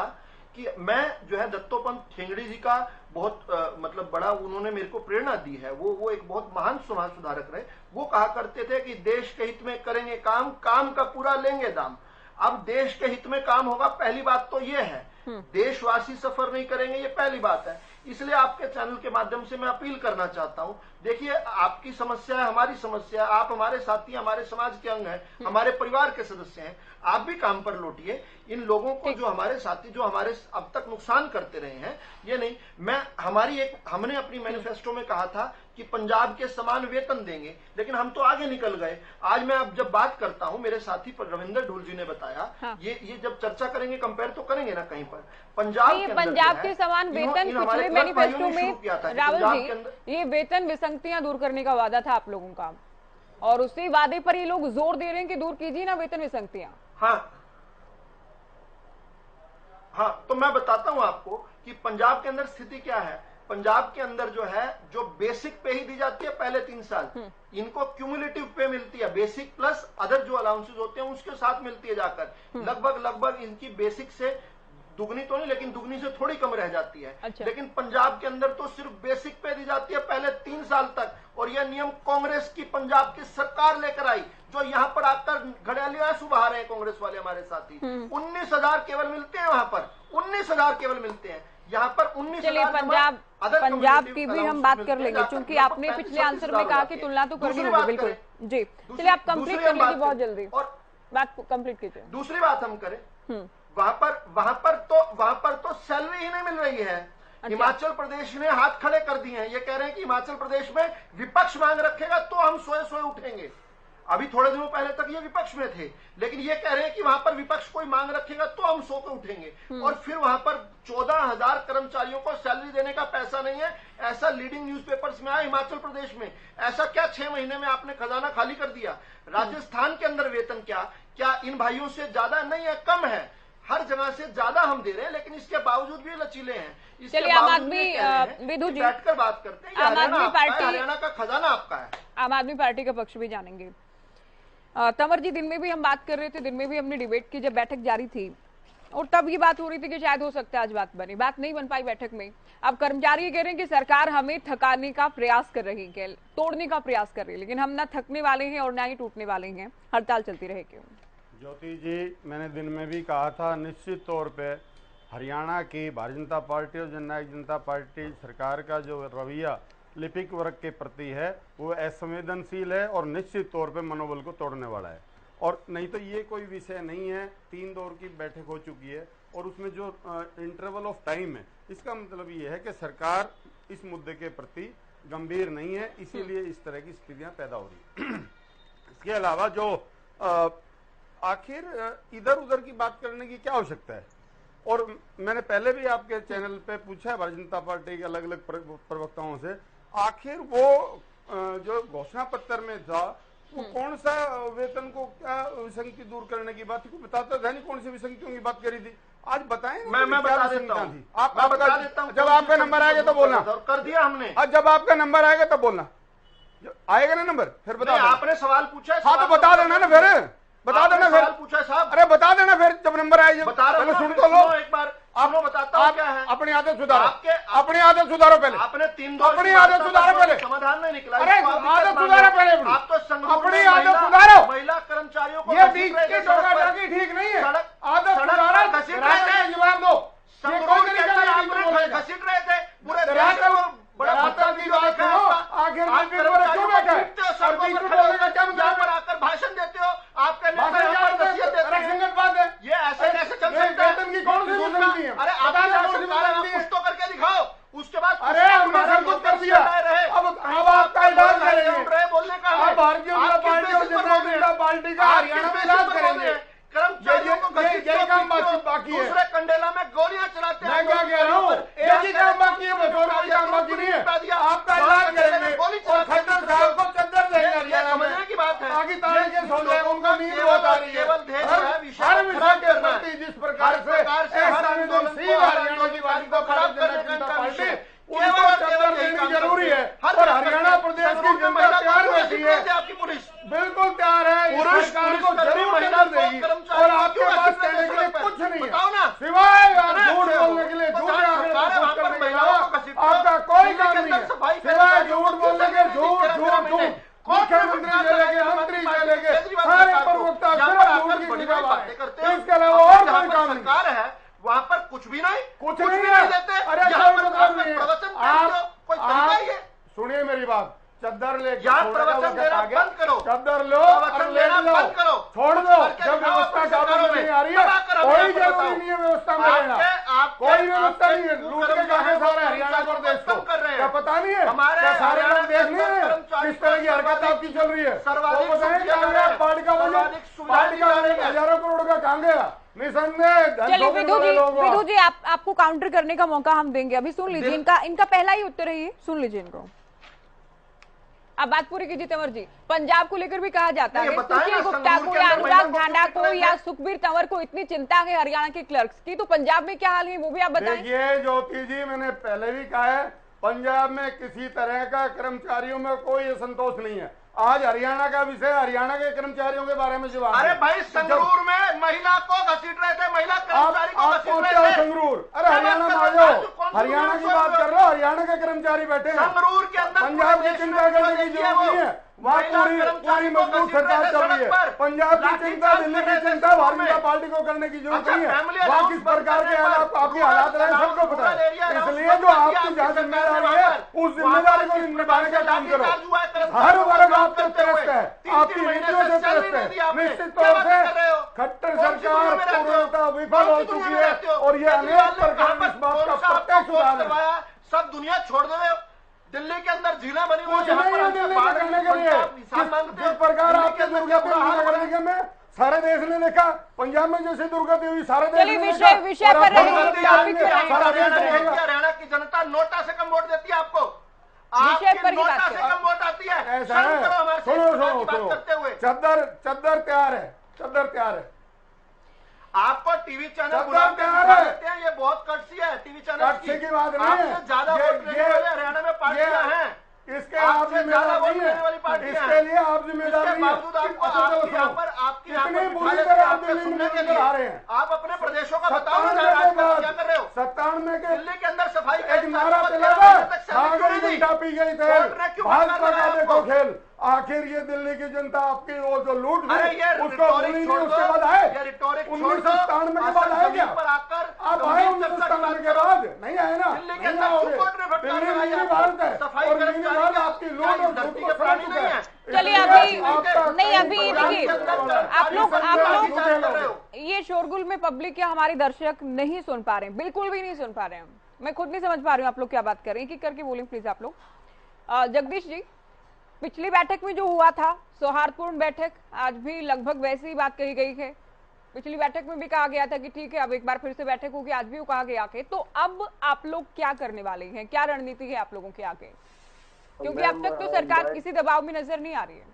कि मैं जो है दत्तोपंत ठेंगड़ी जी का बहुत मतलब बड़ा उन्होंने मेरे को प्रेरणा दी है। वो एक बहुत महान समाज सुधारक रहे। वो कहा करते थे कि देश के हित में करेंगे काम, काम का पूरा लेंगे दाम। अब देश के हित में काम होगा, पहली बात तो ये है। देशवासी सफर नहीं करेंगे, ये पहली बात है। इसलिए आपके चैनल के माध्यम से मैं अपील करना चाहता हूं, देखिए आपकी समस्या है, हमारी समस्या है, आप हमारे साथी, हमारे समाज के अंग हैं, हमारे परिवार के सदस्य हैं, आप भी काम पर लौटिए। इन लोगों को जो हमारे साथी जो हमारे अब तक नुकसान करते रहे हैं, ये नहीं, हमने अपनी मैनिफेस्टो में कहा था कि पंजाब के समान वेतन देंगे, लेकिन हम तो आगे निकल गए। आज मैं अब जब बात करता हूं, मेरे साथी पर रविंदर ढूल जी ने बताया, ये जब चर्चा करेंगे, कंपेयर तो करेंगे ना कहीं पर। पंजाब के समान वेतन पिछले मैनिफेस्टो में रावल जी, ये वेतन विसंगतियां दूर करने का वादा था आप लोगों का, और उसी वादे पर ये लोग जोर दे रहे हैं कि दूर कीजिए ना वेतन विसंगतियां। हाँ, तो मैं बताता हूं आपको कि पंजाब के अंदर स्थिति क्या है। पंजाब के अंदर जो है, जो बेसिक पे ही दी जाती है पहले 3 साल, इनको क्यूमुलेटिव पे मिलती है, बेसिक प्लस अदर जो अलाउंसेस होते हैं उसके साथ मिलती है जाकर। लगभग इनकी बेसिक से दुगनी तो नहीं, लेकिन दुगनी से थोड़ी कम रह जाती है। अच्छा। लेकिन पंजाब के अंदर तो सिर्फ बेसिक पे दी जाती है पहले 3 साल तक, और यह नियम कांग्रेस की पंजाब की सरकार लेकर आई, जो यहाँ पर आकर घड़ियालियां सुबह रहे हैं कांग्रेस वाले हमारे साथी। 19,000 केवल मिलते हैं वहां पर, 19,000 केवल मिलते हैं। यहाँ पर 19,000 पंजाब की भी हम बात कर लेंगे, क्योंकि आपने पिछले आंसर में कहा कि तुलना तो करनी होगी। बिल्कुल जी, चलिए आप कंप्लीट कर लीजिए बहुत जल्दी, और बात कंप्लीट कीजिए। दूसरी बात हम करें, वहां पर तो सैलरी ही नहीं मिल रही है। हिमाचल प्रदेश ने हाथ खड़े कर दिए हैं, ये कह रहे हैं कि हिमाचल प्रदेश में विपक्ष मांग रखेगा तो हम सोए सोए उठेंगे। अभी थोड़े दिनों पहले तक ये विपक्ष में थे, लेकिन ये कह रहे हैं कि वहां पर विपक्ष कोई मांग रखेगा तो हम सो के उठेंगे। और फिर वहां पर 14,000 कर्मचारियों को सैलरी देने का पैसा नहीं है, ऐसा लीडिंग न्यूज़पेपर्स में आया हिमाचल प्रदेश में। ऐसा क्या 6 महीने में आपने खजाना खाली कर दिया? राजस्थान के अंदर वेतन क्या इन भाइयों से ज्यादा नहीं है, कम है, हर जगह से ज्यादा हम दे रहे हैं, लेकिन इसके बावजूद भी लचीले हैं। चलिए आम आदमी विधु जी बैठकर बात करते हैं, आम आदमी पार्टी, हरियाणा का खजाना आपका है। आम आदमी पार्टी का पक्ष भी जानेंगे। तंवर जी, दिन में भी हम बात कर रहे थे, दिन में भी हमने डिबेट की जब बैठक जारी थी, और तब ये बात हो रही थी कि शायद हो सकता है आज बात बने, बात नहीं बन पाई बैठक में। अब कर्मचारी ये कह रहे हैं कि सरकार हमें थकाने का प्रयास कर रही है, तोड़ने का प्रयास कर रही है, लेकिन हम ना थकने वाले हैं और ना ही टूटने वाले हैं, हड़ताल चलती रहेगी। ज्योति जी, मैंने दिन में भी कहा था, निश्चित तौर पे हरियाणा की भारतीय जनता पार्टी और जननायक जनता पार्टी सरकार का जो रवैया लिपिक वर्ग के प्रति है वो असंवेदनशील है और निश्चित तौर पे मनोबल को तोड़ने वाला है। और नहीं तो ये कोई विषय नहीं है, 3 दौर की बैठक हो चुकी है और उसमें जो इंटरवल ऑफ टाइम है, इसका मतलब ये है कि सरकार इस मुद्दे के प्रति गंभीर नहीं है, इसीलिए इस तरह की स्थितियां पैदा हो रही है। इसके अलावा जो आखिर इधर उधर की बात करने की क्या आवश्यकता है? और मैंने पहले भी आपके चैनल पे पूछा है भारतीय जनता पार्टी के अलग अलग प्रवक्ताओं से, आखिर वो जो घोषणा पत्र में था वो कौन सा वेतन को क्या विसंगति दूर करने की बात थी, बताता था नहीं, कौन सी विसंगतियों की बात करी थी, आज बताएं। मैं बता देता हूं, आप बता देता हूं, जब आपका नंबर आएगा तो बोलना, कर दिया हमने। आज जब आपका नंबर आएगा तब बोलना, आएगा ना नंबर फिर बता देना। आपने सवाल पूछा है, हाँ तो बता देना ना, फिर बता देना, फिर पूछा साहब, अरे बता देना फिर जब नंबर आए। बता रहा हूं, सुन तो लो एक बार, आप बताता हूं क्या है। अपनी आदत सुधारो, अपनी आदत सुधारो पहले, आपने 3 दौर अपनी आदत सुधारो पहले, समाधान नहीं निकला। अरे आदत सुधारो पहले, आप तो अपनी आदत सुधारो, महिला कर्मचारियों को ये बीच की टोका-टाकी ठीक नहीं है, आदत सुधारो, जवाब दो। संगरूर के अंदर आप घसीट रहे थे पूरे देश को, बड़ा धरातल की बात करो, आखिर क्यों बैठा है और बीच में बोलने का क्या मतलब है? आकर भाषण देते हो, आपके संगत बात है, ये ऐसे कैसे चल सकता है? वेतन की कौन सी विसंगति है? अरे आप कुछ तो करके दिखाओ, उसके बाद अरे हमने सब कुछ कर दिया, अब आपका इलाज करेंगे, बोलने का आप भारतीय जनता पार्टी और जननायक जनता पार्टी का हरियाणा में इलाज करेंगे। कर्मचारियों को यही काम बाकी है, दूसरे कंडेला में गोलियां चलाते हैं। मैं क्या कह रहा हूँ, एक ही काम बाकी है, बस और कोई काम बाकी नहीं है। आपका इलाज करेंगे और खट्टर साहब को चद्दर देंगे हरियाणा में की बात है, ताकि ताने के सो जाए, उनका नींद बहुत आ रही है। हर विषय के प्रति जिस प्रकार से संवेदनशील हरियाणा की बात को खराब जननायक जनता पार्टी उनको चद्दर देनी जरूरी है, और हरियाणा प्रदेश की जनता तैयार बैठी है, आपकी पुलिस बिल्कुल तैयार है, सरकार को जरूर चद्दर देगी। और आपके पास कहने के लिए कुछ नहीं है सिवाय झूठ बोलने के लिए, झूठ करने के अलावा आपका कोई काम नहीं है, सिवाय झूठ बोलने के, झूठ मुख्यमंत्री से लेके मंत्री से लेके सारे प्रवक्ता सिर्फ झूठ की निगाह करते हैं, इसके अलावा और कोई काम नहीं है। वहाँ पर कुछ भी नहीं, कुछ नहीं देते। अरे आप सुनिए मेरी बात, चद्दर ले प्रवचन देना बंद करो, चद्दर लो और ले लो, छोड़ दो। जब व्यवस्था काबू नहीं आ रही है, कोई जरूरी नहीं है व्यवस्था में रहना, कोई व्यवस्था नहीं है। लूट के काहे सारे हरियाणा को देश को क्या पता नहीं है? क्या सारे लोग देख नहीं रहे किस तरह की हरकत आपकी चल रही है? वो बताएं पार्टी का बजट हजारों करोड़ का कहाँ गया? चलिए विधु जी आपको काउंटर करने का मौका हम देंगे, अभी सुन लीजिए इनका पहला ही उत्तर है ये, सुन लीजिए इनको। अब बात पूरी कीजिए तंवर जी, पंजाब को लेकर भी कहा जाता है सुशील गुप्ता को या अनुराग ढांडा को या सुखबीर तंवर को इतनी चिंता है हरियाणा के क्लर्क्स की, तो पंजाब में क्या हाल है वो भी आप बताएं। देखिए ज्योति जी, मैंने पहले भी कहा है, पंजाब में किसी तरह का कर्मचारियों में कोई असंतोष नहीं है। आज हरियाणा का विषय, हरियाणा के कर्मचारियों के बारे में जवाब। अरे भाई संगरूर में महिला को घसीट रहे थे, महिला कर्मचारी को घसीट रहे थे। संगरूर, अरे हरियाणा में आ जाओ, हरियाणा की बात कर लो, हरियाणा हरियाणा के कर्मचारी बैठे हैं, संगरूर के अंदर पंजाब की चिंता करने की जरूरत नहीं है। वहाँ पूरी मजबूत सरकार चल रही है। पंजाब की चिंता, दिल्ली की चिंता भारतीय जनता पार्टी को करने की जरूरत नहीं है। वहाँ किस प्रकार के हालात आपके हालात रहे सबको पता है। इसलिए जो आपकी जहाँ जिम्मेदारी है उस जिम्मेदारी को निभाने का काम करो। हर वर्ग आपको त्रस्त है, आपकी नीतियों से त्रस्त है। निश्चित तौर से खट्टर सरकार पूर्णतः विफल हो चुकी है और ये अनेक प्रकार इस बात का प्रत्यक्ष उदाहरण है। सब दुनिया छोड़ दे। दिल्ली के अंदर झीलें बनी हुई कुछ नहीं है दिल्ली में करने के लिए। जिस प्रकार आपके दुर्गा पूजा करने के में सारे देश ने देखा, पंजाब में जैसे दुर्गा देवी सारे देश ने देखा। विषय पर हरियाणा की जनता नोटा से कम वोट देती है आपको, आपकी नोटा से कम वोट आती है। ऐसा है, सुनो चद्दर तैयार है, चद्दर तैयार है। आपको टीवी चैनल बुलाते हैं, ये बहुत कटसी है। टीवी चैनल की बात नहीं है, ज्यादा वोट लेने वाले हरियाणा में पार्टियां हैं, इसके आप जिम्मेदार नहीं है, इसके लिए आप जिम्मेदार नहीं है। इतनी बुरी तरह आप सुनने के लिए आ रहे हैं। आप अपने प्रदेशों का बताओ क्या कर रहे हो। 97 के दिल्ली के अंदर सफाई एक नारा चला था, पी गई थे भाजपा का देखो खेल। आखिर ये दिल्ली की जनता आपकी वो जो लूट है उसको भूली नहीं, उसके बाद आए 1997 के बाद आए क्या आप आए 1997 के बाद नहीं आए ना, नहीं आओगे। दिल्ली मिनी भारत है और मिनी भारत आपकी लूट और लूट को समझ चुका है। चलिए अभी नहीं, अभी देखिए आप लोग ये शोरगुल में पब्लिक या हमारे दर्शक नहीं सुन पा रहे हैं, बिल्कुल भी नहीं सुन पा रहे हैं। मैं खुद नहीं समझ पा रही हूँ आप लोग क्या बात कर रहे हैं। एक करके बोलें प्लीज आप लोग। जगदीश जी, पिछली बैठक में जो हुआ था सौहार्दपूर्ण बैठक, आज भी लगभग वैसी ही बात कही गई है। पिछली बैठक में भी कहा गया था कि ठीक है अब एक बार फिर से बैठक होगी, आज भी वो कहा गया कि तो अब आप लोग क्या करने वाले हैं, क्या रणनीति है आप लोगों के आगे, क्योंकि अब तक तो सरकार किसी दबाव में नजर नहीं आ रही है।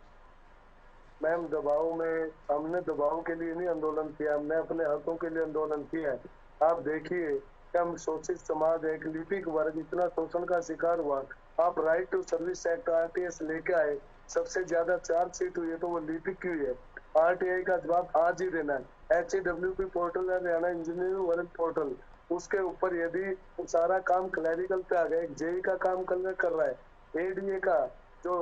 मैम दबाव में, हमने दबाव के लिए नहीं आंदोलन किया, हमने अपने हकों के लिए आंदोलन किया है। आप देखिए हम शोषित समाज, एक लिपिक वर्ग इतना शोषण का शिकार हुआ। आप right to service act RTS लेके आए, सबसे ज्यादा चार्जशीट हुई है तो वो लिपिक की है। RTI का जवाब आज ही देना है। HAWP पोर्टल है, हरियाणा इंजीनियरिंग वर्क पोर्टल, उसके ऊपर यदि सारा काम क्लैरिकल पे आ गया, एक JE का काम कर रहा है, ADA का जो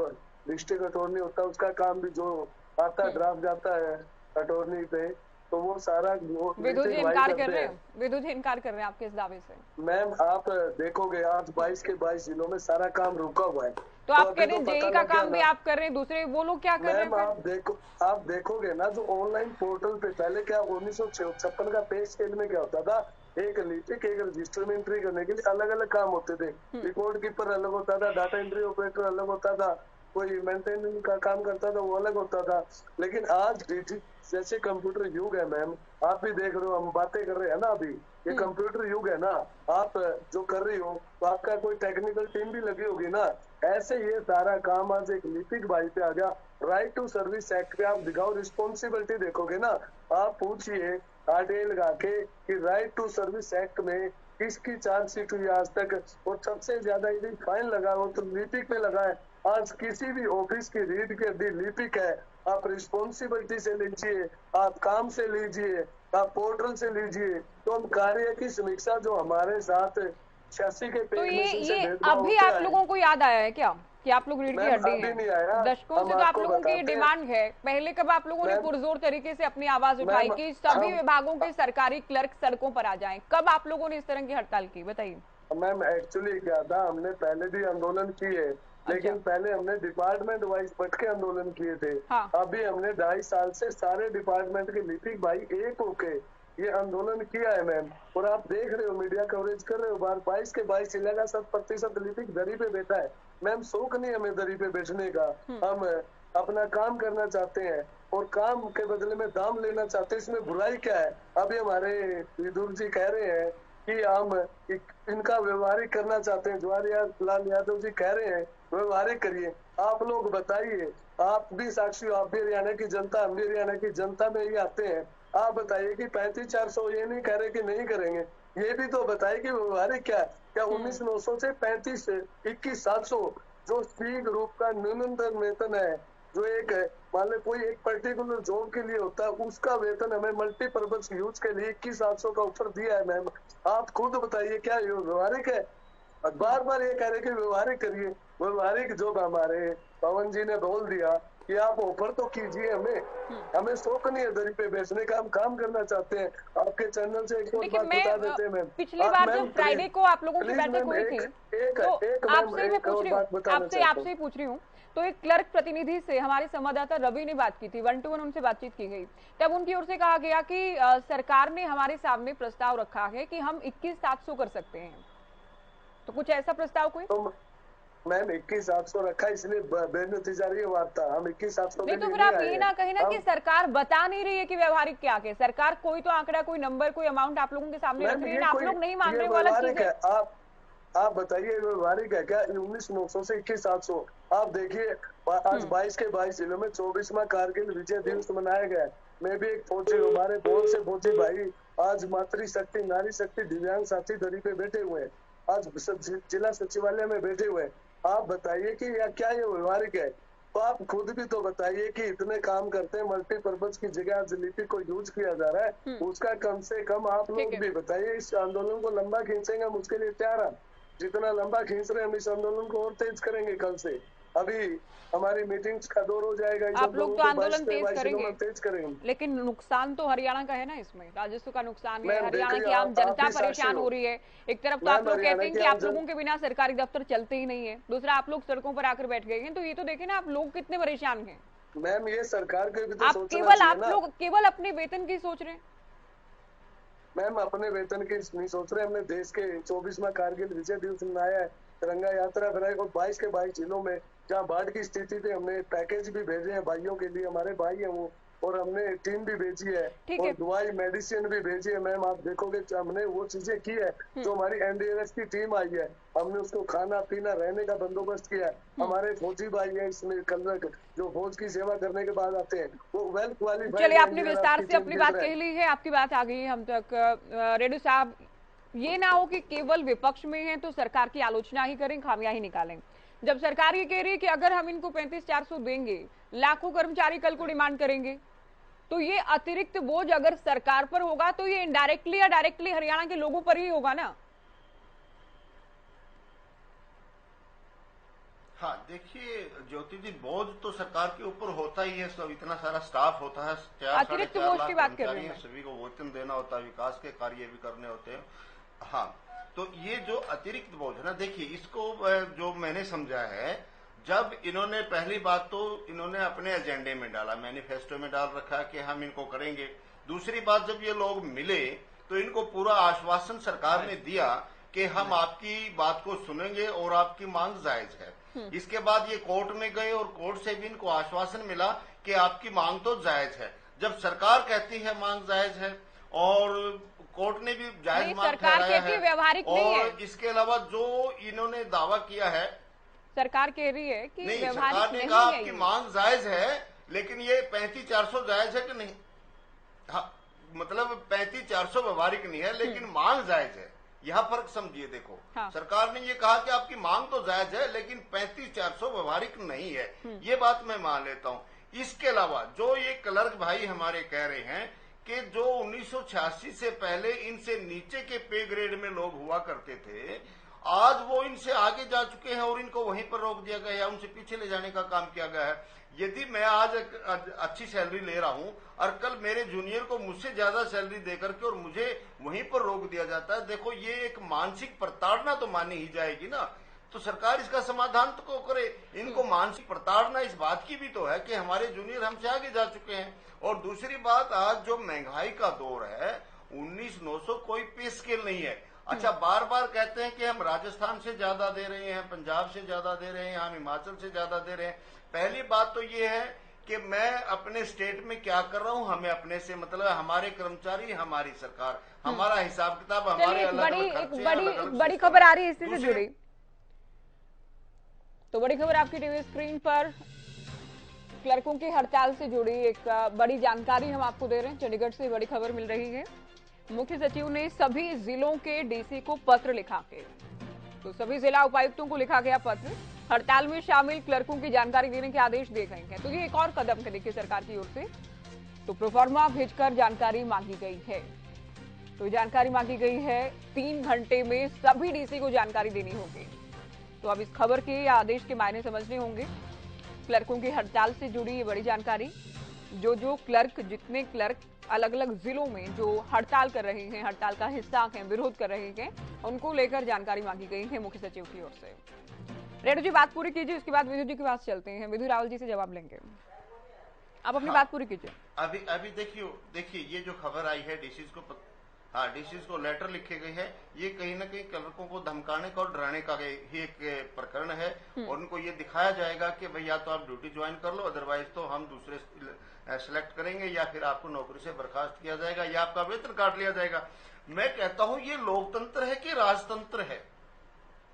डिस्ट्रिक्ट अटॉर्नी होता है उसका काम भी जो आता ड्राफ्ट जाता है अटॉर्नी पे, तो वो सारा विधु जी इनकार कर रहे हैं, विधु जी इनकार कर रहे हैं आपके इस दावे से। मैम आप देखोगे आज 22 के 22 जिलों में सारा काम रुका हुआ है। तो आप कह रहे हैं JE का काम भी आप कर रहे हैं, दूसरे वो लोग क्या कर रहे हैं? आप देखोगे ना जो ऑनलाइन पोर्टल पे पहले क्या 1956 का पे स्केल में क्या होता था, एक लिपिक एक रजिस्टर में एंट्री करने के लिए अलग अलग काम होते थे। रिकॉर्ड कीपर अलग होता था, डाटा एंट्री ऑपरेटर अलग होता था, कोई मेंटेनेंस का काम करता था वो अलग होता था। लेकिन आज जैसे कंप्यूटर युग है मैम, आप भी देख रहे हो, हम बातें कर रहे हैं ना अभी, ये कंप्यूटर युग है ना, आप जो कर रही हो तो आपका कोई टेक्निकल टीम भी लगी होगी ना। ऐसे ये सारा काम आज एक लिपिक भाई पे आ गया। राइट टू सर्विस एक्ट पे आप दिखाओ, रिस्पॉन्सिबिलिटी देखोगे ना, आप पूछिए RTI लगा के कि राइट टू सर्विस एक्ट में किसकी चार्जशीट हुई आज तक, और सबसे ज्यादा यदि फाइन लगा हो तो लिपिक पे लगा है। आज किसी भी ऑफिस की रीढ़ की हड्डी लिपिक है। आप रिस्पॉन्सिबिलिटी से लीजिए, आप काम से लीजिए, आप पोर्टल से लीजिए, तो हम कार्य की समीक्षा जो हमारे साथ 86 के तो ये अभी आप लोगों को याद आया है क्या कि आप लोग रीढ़ की हड्डी हैं? दशकों से तो आप लोगों की डिमांड है। पहले कब आप लोगों ने पुरजोर तरीके से अपनी आवाज उठाई कि सभी विभागों के सरकारी क्लर्क सड़कों पर आ जाएं? कब आप लोगों ने इस तरह की हड़ताल की, बताइए। मैम एक्चुअली क्या था, हमने पहले भी आंदोलन किए, लेकिन पहले हमने डिपार्टमेंट वाइज बट के आंदोलन किए थे। हाँ। अभी हमने 2.5 साल से सारे डिपार्टमेंट के लिपिक भाई एक होके ये आंदोलन किया है मैम, और आप देख रहे हो मीडिया कवरेज कर रहे हो, बार 22 के 22 जिले का 7% लिपिक दरी पे बैठा है। मैम शौक नहीं हमें दरी पे बैठने का, हम अपना काम करना चाहते हैं और काम के बदले में दाम लेना चाहते हैं, इसमें बुराई क्या है? अभी हमारे विदुर जी कह रहे हैं कि हम इनका व्यवहारिक करना चाहते हैं, जवाहरलाल यादव जी कह रहे हैं व्यवहारिक करिए। आप लोग बताइए, आप भी साक्षी हो, आप भी हरियाणा की जनता, हम भी हरियाणा की जनता में ही आते हैं। आप बताइए कि 35,400 ये नहीं कह रहे कि नहीं करेंगे, ये भी तो बताइए कि व्यवहारिक क्या है। क्या 19,900 से 21,700 जो स्त्री ग्रुप का न्यूनतम वेतन है, जो एक मान लो कोई एक पर्टिकुलर जॉब के लिए होता है, उसका वेतन हमें मल्टीपर्पज यूज के लिए 21,700 का ऑफर दिया है मैम। आप खुद बताइए क्या ये व्यवहारिक है? बार बार ये कह रहे कि व्यवहारिक करिए। व्यवहारिक जो हमारे पवन जी ने बोल दिया कि आप ऑफर तो कीजिए हमें शौक नहीं है दरी पे बेचने का, हम काम करना चाहते हैं। आपके चैनल से एक और बात बता देते हैं मैम, पिछली बार जो फ्राइडे को आप लोगों की बैठक हुई थी, तो आपसे मैं पूछ रही हूँ, आपसे ही पूछ रही हूँ, तो एक क्लर्क प्रतिनिधि से हमारे संवाददाता रवि ने बात की थी, 1-to-1 उनसे बातचीत की गई। तब उनकी ओर से कहा गया कि सरकार ने हमारे सामने प्रस्ताव रखा है कि हम 21,700 कर सकते हैं, तो कुछ ऐसा प्रस्ताव कोई? तो मैम 21,700 रखा, इसलिए बेनतीजा रही वार्ता। हम 21,700 नहीं, तो फिर आप ये ना कहें ना कि सरकार बता नहीं रही है कि व्यवहारिक क्या है। सरकार कोई तो आंकड़ा, कोई नंबर, कोई अमाउंट आप लोगों के सामने रख रही है, आप लोग नहीं मान रहे वाला चीज है। आप बताइए व्यवहारिक है क्या? 19,900 से 21,700। आप देखिए आज 22 के 22 जिलों में 24वां कारगिल विजय दिवस मनाया गया। मैं भी एक फौजी, हमारे बहुत से फौजी भाई आज मातृशक्ति, नारी शक्ति, दिव्यांग साथी दरी पे बैठे हुए हैं, आज जिला सचिवालय में बैठे हुए हैं। आप बताइए कि या क्या ये व्यवहारिक है? तो आप खुद भी तो बताइए कि इतने काम करते हैं, मल्टीपर्पज की जगह आज लिपि को यूज किया जा रहा है, उसका कम से कम आप लोग भी बताइए। इस आंदोलन को लंबा खींचेंगे, हम उसके लिए तैयार हैं। जितना लंबा खींच रहे हैं, हम इस आंदोलन को और तेज करेंगे। कल से अभी हमारी मीटिंग्स का दौर हो जाएगा, आप लोग तो आंदोलन तेज करेंगे, लेकिन नुकसान तो हरियाणा का है ना, इसमें राजस्व का नुकसान है, हरियाणा की आम जनता परेशान हो रही है। एक तरफ तो आप लोग कहते हैं कि आप लोगों के बिना सरकारी दफ्तर चलते ही नहीं है, दूसरा आप लोग सड़कों पर आकर बैठ गए हैं, तो ये तो देखे ना आप लोग कितने परेशान हैं। मैम ये सरकार के भी तो आप लोग केवल अपने वेतन की सोच रहे हैं। मैम अपने वेतन की नहीं सोच रहे, हमने देश के 24वां कारगिल विजय दिवस मनाया है, तिरंगा यात्रा कराई, और 22 के 22 जिलों में जहाँ बाढ़ की स्थिति थी हमने पैकेज भी भेजे हैं भाइयों के लिए, हमारे भाई हैं वो, और हमने टीम भी भेजी है और दवाई मेडिसिन भी भेजी है। मैम आप देखोगे हमने वो चीजें की है जो हमारी एनडीआरएफ की टीम आई है, हमने उसको खाना पीना रहने का बंदोबस्त किया है। हमारे फौजी भाई है इसमें कल जो फौज की सेवा करने के बाद आते हैं वो वेल क्वालिफाइड। चलिए आपने विस्तार से अपनी बात कह ली है, आपकी बात आ गई हम तक। रेड्डी साहब, ये ना हो कि केवल विपक्ष में है तो सरकार की आलोचना ही करें, खामियां ही निकालें। जब सरकार ये कह रही है कि अगर हम इनको 35,400 देंगे, लाखों कर्मचारी कल को डिमांड करेंगे, तो ये अतिरिक्त बोझ अगर सरकार पर होगा तो ये इनडायरेक्टली या डायरेक्टली हरियाणा के लोगों पर ही होगा ना। हाँ देखिए ज्योति जी, बोझ तो सरकार के ऊपर होता ही है, सब इतना सारा स्टाफ होता है, 4-4.5 लाख कर्मचारी हैं, सभी को वेतन देना होता है, विकास के कार्य भी करने होते हैं। हाँ, तो ये जो अतिरिक्त बोझ है ना, देखिए इसको जो मैंने समझा है, जब इन्होंने पहली बात तो इन्होंने अपने एजेंडे में डाला, मैनिफेस्टो में डाल रखा कि हम इनको करेंगे। दूसरी बात, जब ये लोग मिले तो इनको पूरा आश्वासन सरकार ने दिया कि हम आपकी बात को सुनेंगे और आपकी मांग जायज है। इसके बाद ये कोर्ट में गए और कोर्ट से भी इनको आश्वासन मिला कि आपकी मांग तो जायज है। जब सरकार कहती है मांग जायज है और कोर्ट ने भी जायज मांग ठहराया है, व्यवहारिक नहीं है। इसके अलावा जो इन्होंने दावा किया है, सरकार कह रही है कि नहीं, सरकार ने कहा आपकी मांग जायज है, लेकिन ये 35,400 जायज है कि नहीं? हाँ, मतलब 35,400 व्यवहारिक नहीं है लेकिन मांग जायज है, यह फर्क समझिए। देखो हाँ। सरकार ने ये कहा कि आपकी मांग तो जायज है लेकिन 35,400 व्यवहारिक नहीं है, ये बात मैं मान लेता हूं। इसके अलावा जो ये क्लर्क भाई हमारे कह रहे हैं कि जो 1986 से पहले इनसे नीचे के पे ग्रेड में लोग हुआ करते थे, आज वो इनसे आगे जा चुके हैं और इनको वहीं पर रोक दिया गया है, उनसे पीछे ले जाने का काम किया गया है। यदि मैं आज अच्छी सैलरी ले रहा हूं और कल मेरे जूनियर को मुझसे ज्यादा सैलरी देकर के और मुझे वहीं पर रोक दिया जाता है, देखो ये एक मानसिक प्रताड़ना तो मानी ही जाएगी ना। तो सरकार इसका समाधान तो करे। इनको मानसिक प्रताड़ना इस बात की भी तो है कि हमारे जूनियर हमसे आगे जा चुके हैं। और दूसरी बात, आज जो महंगाई का दौर है, 19,900 कोई पे स्केल नहीं है। अच्छा, बार बार कहते हैं कि हम राजस्थान से ज्यादा दे रहे हैं, पंजाब से ज्यादा दे रहे हैं, हम हिमाचल से ज्यादा दे रहे हैं। पहली बात तो ये है कि मैं अपने स्टेट में क्या कर रहा हूं, हमें अपने से मतलब हमारे कर्मचारी, हमारी सरकार, हमारा हिसाब किताब, हमारे बड़ी खबर आ रही है इसी से जुड़ी। तो बड़ी खबर आपकी टीवी स्क्रीन पर क्लर्कों की हड़ताल से जुड़ी एक बड़ी जानकारी हम आपको दे रहे हैं। चंडीगढ़ से बड़ी खबर मिल रही है। मुख्य सचिव ने सभी जिलों के डीसी को पत्र लिखा के, तो सभी जिला उपायुक्तों को लिखा गया पत्र, हड़ताल में शामिल क्लर्कों की जानकारी देने के आदेश दिए गए हैं। तो ये एक और कदम है देखिए सरकार की ओर से, तो प्रोफार्मा भेजकर जानकारी मांगी गई है। तो जानकारी मांगी गई है। 3 घंटे में सभी डीसी को जानकारी देनी होगी। तो अब इस खबर के या आदेश के मायने समझने होंगे। क्लर्कों की हड़ताल से जुड़ी ये बड़ी जानकारी। जो क्लर्क, जितने क्लर्क अलग अलग जिलों में जो हड़ताल कर रहे हैं, हड़ताल का हिस्सा हैं, विरोध कर रहे हैं, उनको लेकर जानकारी मांगी गई है मुख्य सचिव की ओर से। रेणु जी बात पूरी कीजिए, उसके बाद विधु जी के पास चलते हैं। विधु रावल जी से जवाब लेंगे। आप अपनी बात पूरी कीजिए। अभी देखिए ये जो खबर आई है डीसीज को लेटर लिखे गए हैं, ये कहीं ना कहीं क्लर्कों को धमकाने का और डराने का ही एक प्रकरण है। और उनको ये दिखाया जाएगा कि भाई या तो आप ड्यूटी ज्वाइन कर लो, अदरवाइज तो हम दूसरे सिलेक्ट करेंगे, या फिर आपको नौकरी से बर्खास्त किया जाएगा, या आपका वेतन काट लिया जाएगा। मैं कहता हूं ये लोकतंत्र है कि राजतंत्र है?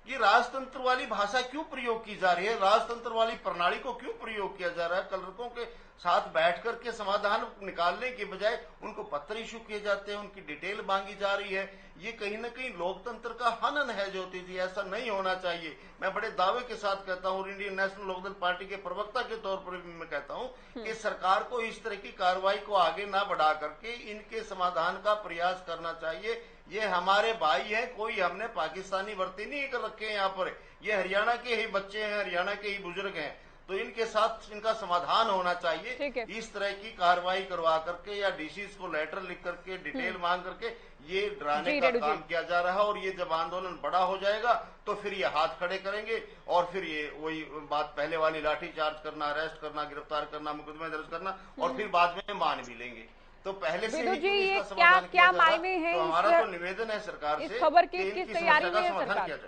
ये राजतंत्र वाली भाषा क्यों प्रयोग की जा रही है? राजतंत्र वाली प्रणाली को क्यों प्रयोग किया जा रहा है? क्लर्कों के साथ बैठ करके समाधान निकालने के बजाय उनको पत्र इशू किए जाते हैं, उनकी डिटेल मांगी जा रही है। ये कहीं ना कहीं लोकतंत्र का हनन है ज्योति जी, ऐसा नहीं होना चाहिए। मैं बड़े दावे के साथ कहता हूं, इंडियन नेशनल लोकदल पार्टी के प्रवक्ता के तौर पर भी मैं कहता हूं कि सरकार को इस तरह की कार्रवाई को आगे ना बढ़ा करके इनके समाधान का प्रयास करना चाहिए। ये हमारे भाई हैं, कोई हमने पाकिस्तानी भर्ती नहीं कर रखे हैं यहाँ पर। ये हरियाणा के ही बच्चे हैं, हरियाणा के ही बुजुर्ग हैं, तो इनके साथ इनका समाधान होना चाहिए। इस तरह की कार्रवाई करवा करके या डीसीज को लेटर लिख करके डिटेल मांग करके ये डराने का काम किया जा रहा है। और ये जब आंदोलन बड़ा हो जाएगा तो फिर ये हाथ खड़े करेंगे और फिर ये वही बात पहले वाली लाठी चार्ज करना, अरेस्ट करना, गिरफ्तार करना, मुकदमे दर्ज करना और फिर बाद में मान भी लेंगे। तो पहले से ही ये क्या मायने हैं? तो हमारा तो निवेदन है सरकार से, खबर की किस तैयारी में है सरकार?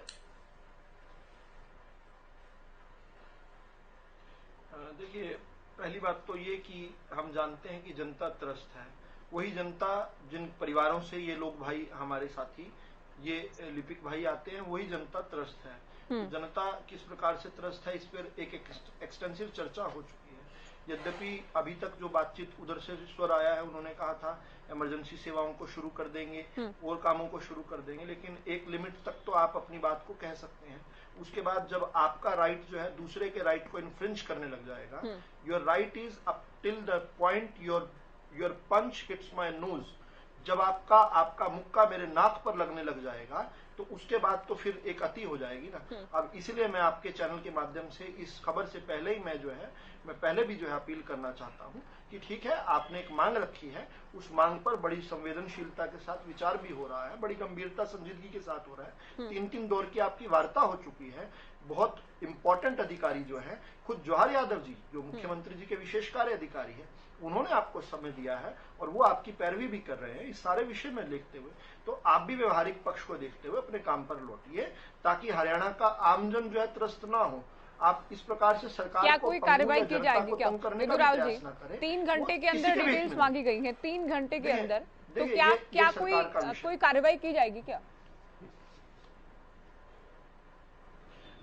देखिए, पहली बात तो ये कि हम जानते हैं कि जनता त्रस्त है। वही जनता जिन परिवारों से ये लोग भाई हमारे साथी ये लिपिक भाई आते हैं, वही जनता त्रस्त है। तो जनता किस प्रकार से त्रस्त है इस पर एक एक्सटेंसिव चर्चा हो चुकी है। यद्यपि अभी तक जो बातचीत उधर से स्वर आया है, उन्होंने कहा था इमरजेंसी सेवाओं को शुरू कर देंगे और कामों को शुरू कर देंगे, लेकिन एक लिमिट तक तो आप अपनी बात को कह सकते हैं। उसके बाद जब आपका राइट जो है दूसरे के राइट को इन्फ्रिंज करने लग जाएगा, your right is up till the point your punch hits my nose, जब आपका मुक्का मेरे नाक पर लगने लग जाएगा तो उसके बाद तो फिर एक अति हो जाएगी ना। अब इसलिए मैं आपके चैनल के माध्यम से इस खबर से पहले ही मैं पहले भी जो है अपील करना चाहता हूं कि ठीक है, आपने एक मांग रखी है, उस मांग पर बड़ी संवेदनशीलता के साथ विचार भी हो रहा है, बड़ी गंभीरता संजीदगी के साथ हो रहा है। 3-3 दौर की आपकी वार्ता हो चुकी है। बहुत इंपॉर्टेंट अधिकारी जो है, खुद जवाहर यादव जी जो मुख्यमंत्री जी के विशेष कार्य अधिकारी है, उन्होंने आपको समय दिया है और वो आपकी पैरवी भी कर रहे हैं इस सारे विषय में देखते हुए। तो आप भी व्यवहारिक पक्ष को देखते हुए अपने काम पर लौटिए, ताकि हरियाणा का आमजन जो है त्रस्त ना हो। आप इस प्रकार से सरकार क्या कोई कार्रवाई की जाएगी क्या? विधु रावल जी, 3 घंटे के अंदर डिटेल्स मांगी गई हैं, 3 घंटे के अंदर, तो क्या कोई कार्रवाई की जाएगी क्या?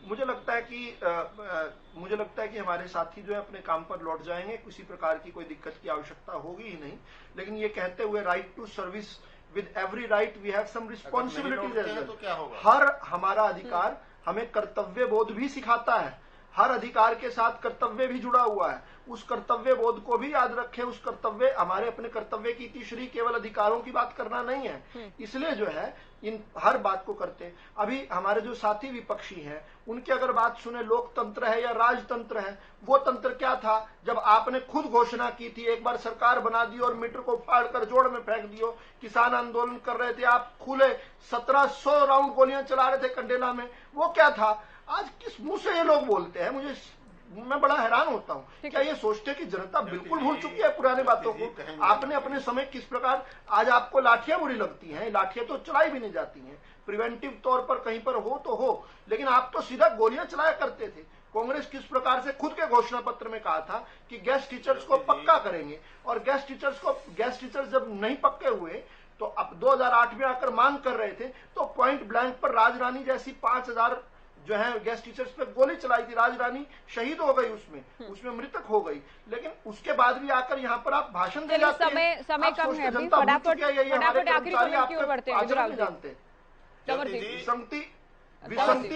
मुझे लगता है कि हमारे साथी जो है अपने काम पर लौट जाएंगे, किसी प्रकार की कोई दिक्कत की आवश्यकता होगी ही नहीं। लेकिन ये कहते हुए right to service with every right we have some responsibilities as well. हर हमारा अधिकार हमें कर्तव्य बोध भी सिखाता है, हर अधिकार के साथ कर्तव्य भी जुड़ा हुआ है। उस कर्तव्य बोध को भी याद रखें। उस कर्तव्य, हमारे अपने कर्तव्य की तीसरी केवल अधिकारों की बात करना नहीं है, इसलिए जो है इन हर बात को करते हैं। अभी हमारे जो साथी विपक्षी हैं, उनकी अगर बात सुने, लोकतंत्र है या राजतंत्र है, वो तंत्र क्या था जब आपने खुद घोषणा की थी, एक बार सरकार बना दी और मीटर को फाड़ कर जोड़ में फेंक दियो। किसान आंदोलन कर रहे थे, आप खुले 1700 राउंड गोलियां चला रहे थे कंडेला में, वो क्या था? आज किस मुंह से ये लोग बोलते हैं? मैं बड़ा हैरान होता हूँ। क्या ये सोचते कि जनता बिल्कुल भूल चुकी है पुरानी बातों को? आपने अपने समय किस प्रकार, आज आपको लाठियां बुरी लगती हैं, लाठियां तो चलाई भी नहीं जाती हैं, प्रिवेंटिव तौर पर कहीं पर हो तो हो, लेकिन आप तो सीधा गोलियां चलाया करते थे। कांग्रेस किस प्रकार से खुद के घोषणा पत्र में कहा था कि गेस्ट टीचर्स को पक्का करेंगे, और गेस्ट टीचर्स जब नहीं पक्के हुए तो अब 2008 में आकर मांग कर रहे थे, तो पॉइंट ब्लैंक पर राजरानी जैसी 5000 जो है गेस्ट टीचर्स पे गोली चलाई थी। राजरानी शहीद हो गई, उसमें मृतक हो गई, लेकिन उसके बाद भी आकर यहाँ पर आप भाषण दे जाते हैं। समय कम है, अभी फटाफट आखिरी कमेंट की ओर बढ़ते हैं। जानते विसंगति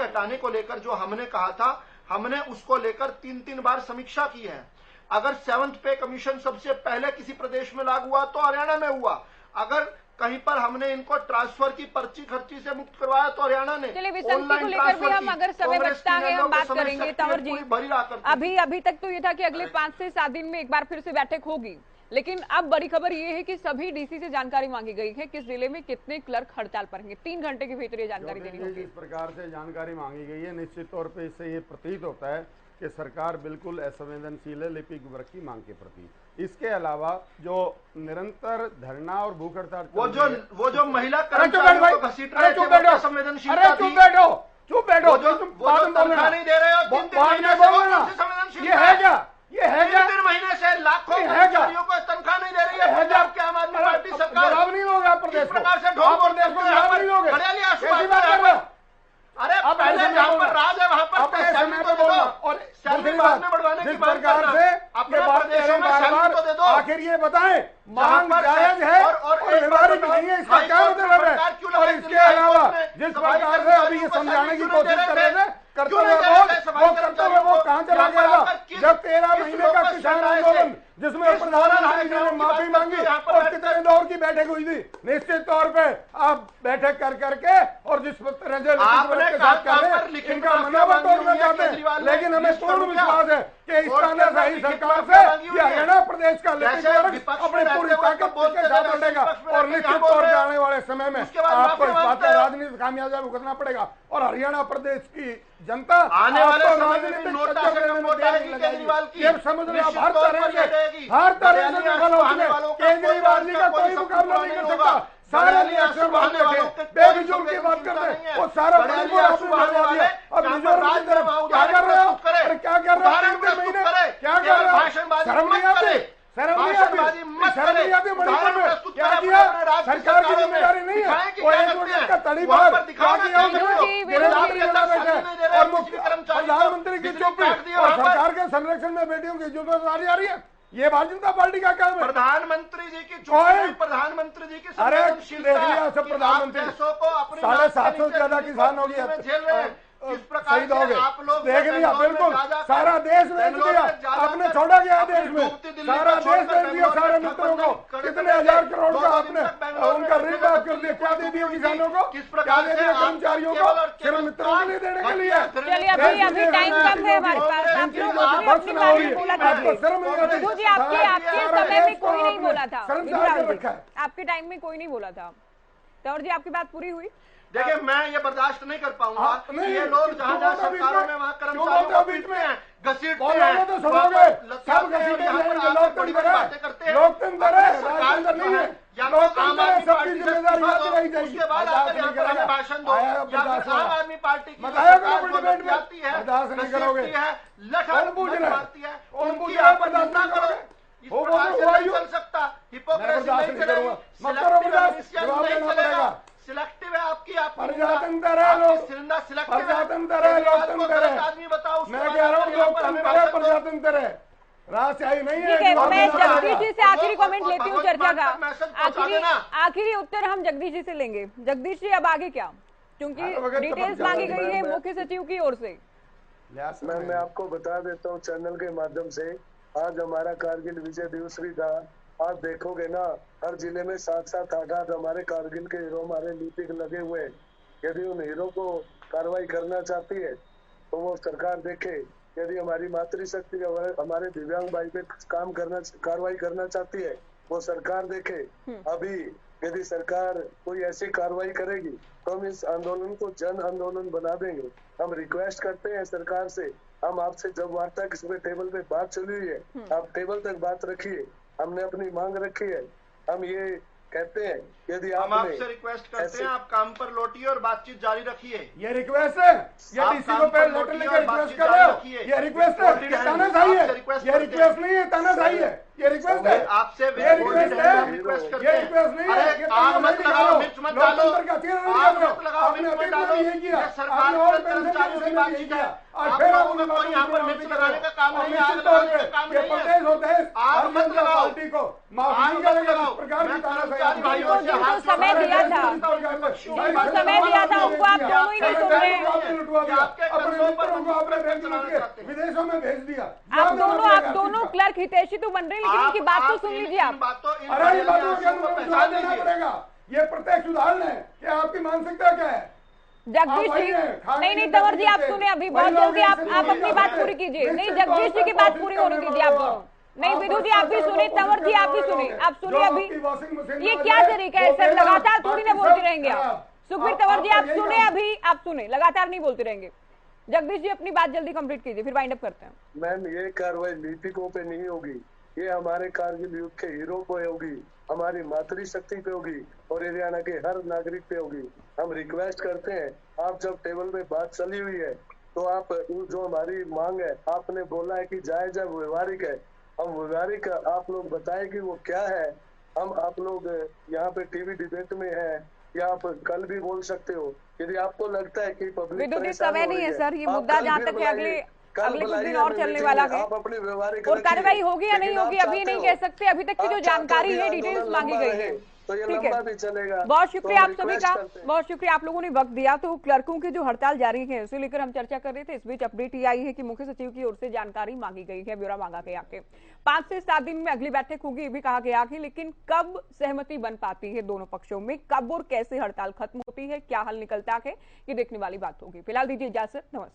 हटाने को लेकर जो हमने कहा था, हमने उसको लेकर 3-3 बार समीक्षा की है। अगर 7th पे कमीशन सबसे पहले किसी प्रदेश में लागू हुआ तो हरियाणा में हुआ। अगर कहीं पर हमने इनको ट्रांसफर की पर्ची खर्ची से मुक्त करवाया तो हरियाणा ने चलिए विसंगति को लेकर भी हम अगर समय बचता है हम बात करेंगे। तंवर जी, अभी तक तो ये था कि अगले 5 से 7 दिन में एक बार फिर से बैठक होगी, लेकिन अब बड़ी खबर ये है कि सभी डीसी से जानकारी मांगी गई है किस जिले में कितने क्लर्क हड़ताल पर हैं। 3 घंटे के भीतर ये जानकारी देनी होगी। इस प्रकार से जानकारी मांगी गई है, निश्चित तौर पे इससे ये प्रतीत होता है कि सरकार बिल्कुल असंवेदनशील है लिपिक वर्ग की मांग के प्रति। इसके अलावा जो निरंतर धरना और भूख हड़ताल वो जो महिला कर्मचारियों को घसीट रहे थे, वो संवेदनशीलता थी। चुप बैठो, वो तनख्वाह नहीं दे रहे हो, 3 महीने से ये है क्या? ये है क्या? 3 महीने से लाखों कर्मचारियों को तनख्वाह नहीं दे रही है पंजाब की आम आदमी पार्टी सरकार। जवाब नहीं दोगे आप प्रदेश इस प्रकार से ढोंग और देश को जवाब नहीं दोगे। अरे पहले जहाँ पर राज है वहाँ पर समय पे बोलना और सैलरी बाद में बढ़वाने की बात करना। अपने प्रदेशों में सैलरी तो दे दो। आखिर ये बताएं मांग जायज है और व्यवहारिक नहीं है, इसका क्या मतलब है? और इसके अलावा जिस प्रकार से अभी ये समझाने की कोशिश कर रहे थे करते हुए वो कहाँ चला गया था जब 13 महीने का किसान आंदोलन जिसमें प्रधानमंत्री जी ने माफी मांगी और कितने दौर की बैठक हुई थी। निश्चित तौर पे आप बैठक कर करके और जिस तरह से इनका मनोबल तोड़ना चाहते हैं, लेकिन हमें पूर्ण विश्वास है कि इस तानाशाही सरकार से हरियाणा प्रदेश का लिपिक वर्ग अपनी पूरी ताकत के साथ लड़ेगा और निश्चित तौर पर आने वाले समय में आपको इस बात का राजनीतिक खामियाजा भुगतना पड़ेगा और हरियाणा प्रदेश की जनता आने वाले समय में केजरीवाल समझ रहे आप हर तरह से विफल हो चुके। केजरीवाल जी का कोई मुकाबला नहीं कर सकता। सारे इलेक्शन बाहर रखे बेफिजूल की बात करते हैं, वो सारा मणिपुर आपने बनवा दिया। अब मिजोरम की तरफ क्या कर रहे हो? अरे क्या कर रहे हो? 3 महीने क्या कर रहे हो? शर्म नहीं आती? शर्म नहीं आती? मणिपुर में क्या किया? सरकार की जिम्मेदारी नहीं है? वो एक का तड़ी बाहर क्या किया गृहमंत्री बना बैठे और प्रधानमंत्री की चुप्पी और सरकार के संरक्षण में बेटियों की जिम्मेदारी आ रही है। ये भारतीय जनता पार्टी का काम है। प्रधानमंत्री जी की प्रधानमंत्री जी की प्रधानमंत्री 750 से ज्यादा किसान हो गया शहीद हो गए। देख लिया बिल्कुल सारा देश बेच दिया, आपने छोड़ा गया देश में सारा देश बेच दिया। सारे मित्रों को कितने 1000 करोड़ का आपने उनका ऋण माफ कर दिया। क्या दे दिया किसानों को? क्या दे दिया कर्मचारियों को? सिर्फ मित्रों के लिए देने के लिए। चलिए अभी टाइम कम है हमारे पास। आप लोग अपनी बात में बोला था जी, आपके समय में कोई नहीं बोला था। आपके टाइम में कोई नहीं बोला था। तंवर जी आपकी बात पूरी हुई। देखिए मैं ये बर्दाश्त नहीं कर पाऊंगा कि ये लोग जहाँ जहाँ सरकारों में वहाँ कर्मचारियों को बीच में घसीटते हैं, बड़ी बड़ी बातें करते हैं। लोकतंत्र है, राजतंत्र नहीं है। या तो आम आदमी पार्टी से उसके बाद आकर यहाँ पर हमें भाषण दो, या फिर आम आदमी पार्टी की सरकार जाती है, मारती है, उनकी आप बर्दाश्त ना करो। इस प्रकार से नहीं चल सकता। हिपोक्रेसी नहीं चलेगी, नहीं चलेगा। सिलेक्टिव है आपकी प्रजातंत्र है, लोकतंत्र है। आदमी बताओ। मैं कह रहा हूँ लोकतंत्र है, प्रजातंत्र है, राजशाही नहीं है। ठीक है, मैं जगदीश जी से आखिरी कमेंट लेती हूँ चर्चा का। आखिरी उत्तर हम जगदीश जी से लेंगे। जगदीश जी अब आगे क्या, क्योंकि डिटेल्स मांगी गई है मुख्य सचिव की ओर से। मैं आपको बता देता हूँ चैनल के माध्यम से, आज हमारा कारगिल विजय दिवस भी था। आप देखोगे ना हर जिले में 7-7, 8-8 हमारे कारगिल के हीरो हमारे लिपिक लगे हुए हैं। यदि उन हीरो को कार्रवाई करना चाहती है तो वो सरकार देखे। यदि हमारी मातृशक्ति हमारे दिव्यांग भाई पे कार्रवाई करना चाहती है वो सरकार देखे। अभी यदि सरकार कोई ऐसी कार्रवाई करेगी तो हम इस आंदोलन को जन आंदोलन बना देंगे। हम रिक्वेस्ट करते हैं सरकार से, हम आपसे जब वार्ता किसी टेबल पे बात चली हुई है, आप टेबल तक बात रखिए। हमने अपनी मांग रखी है। हम ये कहते हैं यदि हम आपसे रिक्वेस्ट करते हैं आप काम पर लौटिए और बातचीत जारी रखिए। ये रिक्वेस्ट है, ये डीसी को पहले लेटर लेकर रिक्वेस्ट कर रहे हो। ये रिक्वेस्ट है, तानाशाही है। ये रिक्वेस्ट नहीं है, तानाशाही है। ये रिक्वेस्ट है आपसे, ये रिक्वेस्ट है, रिक्वेस्ट करते ये रिक्वेस्ट नहीं है। आग मत लगाओ, मिर्च मत डालो, आग मत लगाओ, आपने मिर्च मत डालो। ये सरकार के कर्मचारियों की बातचीत है। आप लोगों का कोई यहाँ पर मिर्च लगाने का काम नहीं है, आग लगाने का काम नहीं है। आग मत लगाओ, पार्टी को आग मत लगाओ। प्रकार की तानाशाही समय दिया था, उनको आप दोनों ही विदेशों में भेज दिया। आप दोनों क्लर्क हितैषी तो बन रहे हैं, लेकिन इनकी बात तो सुन लीजिए आप। अरे बातों के अनुसार जवाब देना पड़ेगा। ये प्रत्यक्ष उदाहरण है कि आपकी मानसिकता क्या है। जगदीश जी नहीं तंवर जी आप सुने, अभी बहुत जल्दी आप अपनी बात पूरी कीजिए। नहीं जगदीश जी की बात पूरी होने दीजिए आप दोनों। नहीं विदु जी आप भी सुने, तंवर जी आप भी सुने, आप सुनिए अभी। ये क्या तरीका है सर, लगातार थोड़ी ना बोलते रहेंगे आप। सुखबीर तंवर जी आप सुने, अभी आप सुने, लगातार नहीं बोलते रहेंगे। जगदीश जी अपनी बात जल्दी कंप्लीट कीजिए, फिर वाइंड अप करते हैं। मैम ये कार्रवाई लिपिकों पे नहीं होगी, ये हमारे कारगिल युद्ध के हीरो पे होगी, हमारी मातृशक्ति पे होगी और हरियाणा के हर नागरिक पे होगी। हम रिक्वेस्ट करते हैं, आप जब टेबल पे बात चली हुई है तो आप जो हमारी मांग है, आपने बोला है कि जायज है, व्यवहारिक है, हम व्यवहारिक आप लोग बताएं कि वो क्या है। हम आप लोग यहाँ पे टीवी डिबेट में है या आप कल भी बोल सकते हो, यदि आपको लगता है कि पब्लिक समय नहीं है सर, ये मुद्दा जहाँ तक है अगले कुछ दिन और चलने वाला है और कार्रवाई होगी या नहीं होगी अभी नहीं कह सकते। अभी तक की जो जानकारी है, डिटेल्स मांगी गई है, ठीक है। बहुत शुक्रिया आप सभी का, बहुत शुक्रिया आप लोगों ने वक्त दिया। तो क्लर्कों की जो हड़ताल जारी है उसे लेकर हम चर्चा कर रहे थे। इस बीच अपडेट ये आई है कि मुख्य सचिव की ओर से जानकारी मांगी गई है, ब्यौरा मांगा गया कि 5 से 7 दिन में अगली बैठक होगी, ये भी कहा गया है। लेकिन कब सहमति बन पाती है दोनों पक्षों में, कब और कैसे हड़ताल खत्म होती है, क्या हल निकलता है, ये देखने वाली बात होगी। फिलहाल दीजिए इजाजत, नमस्कार।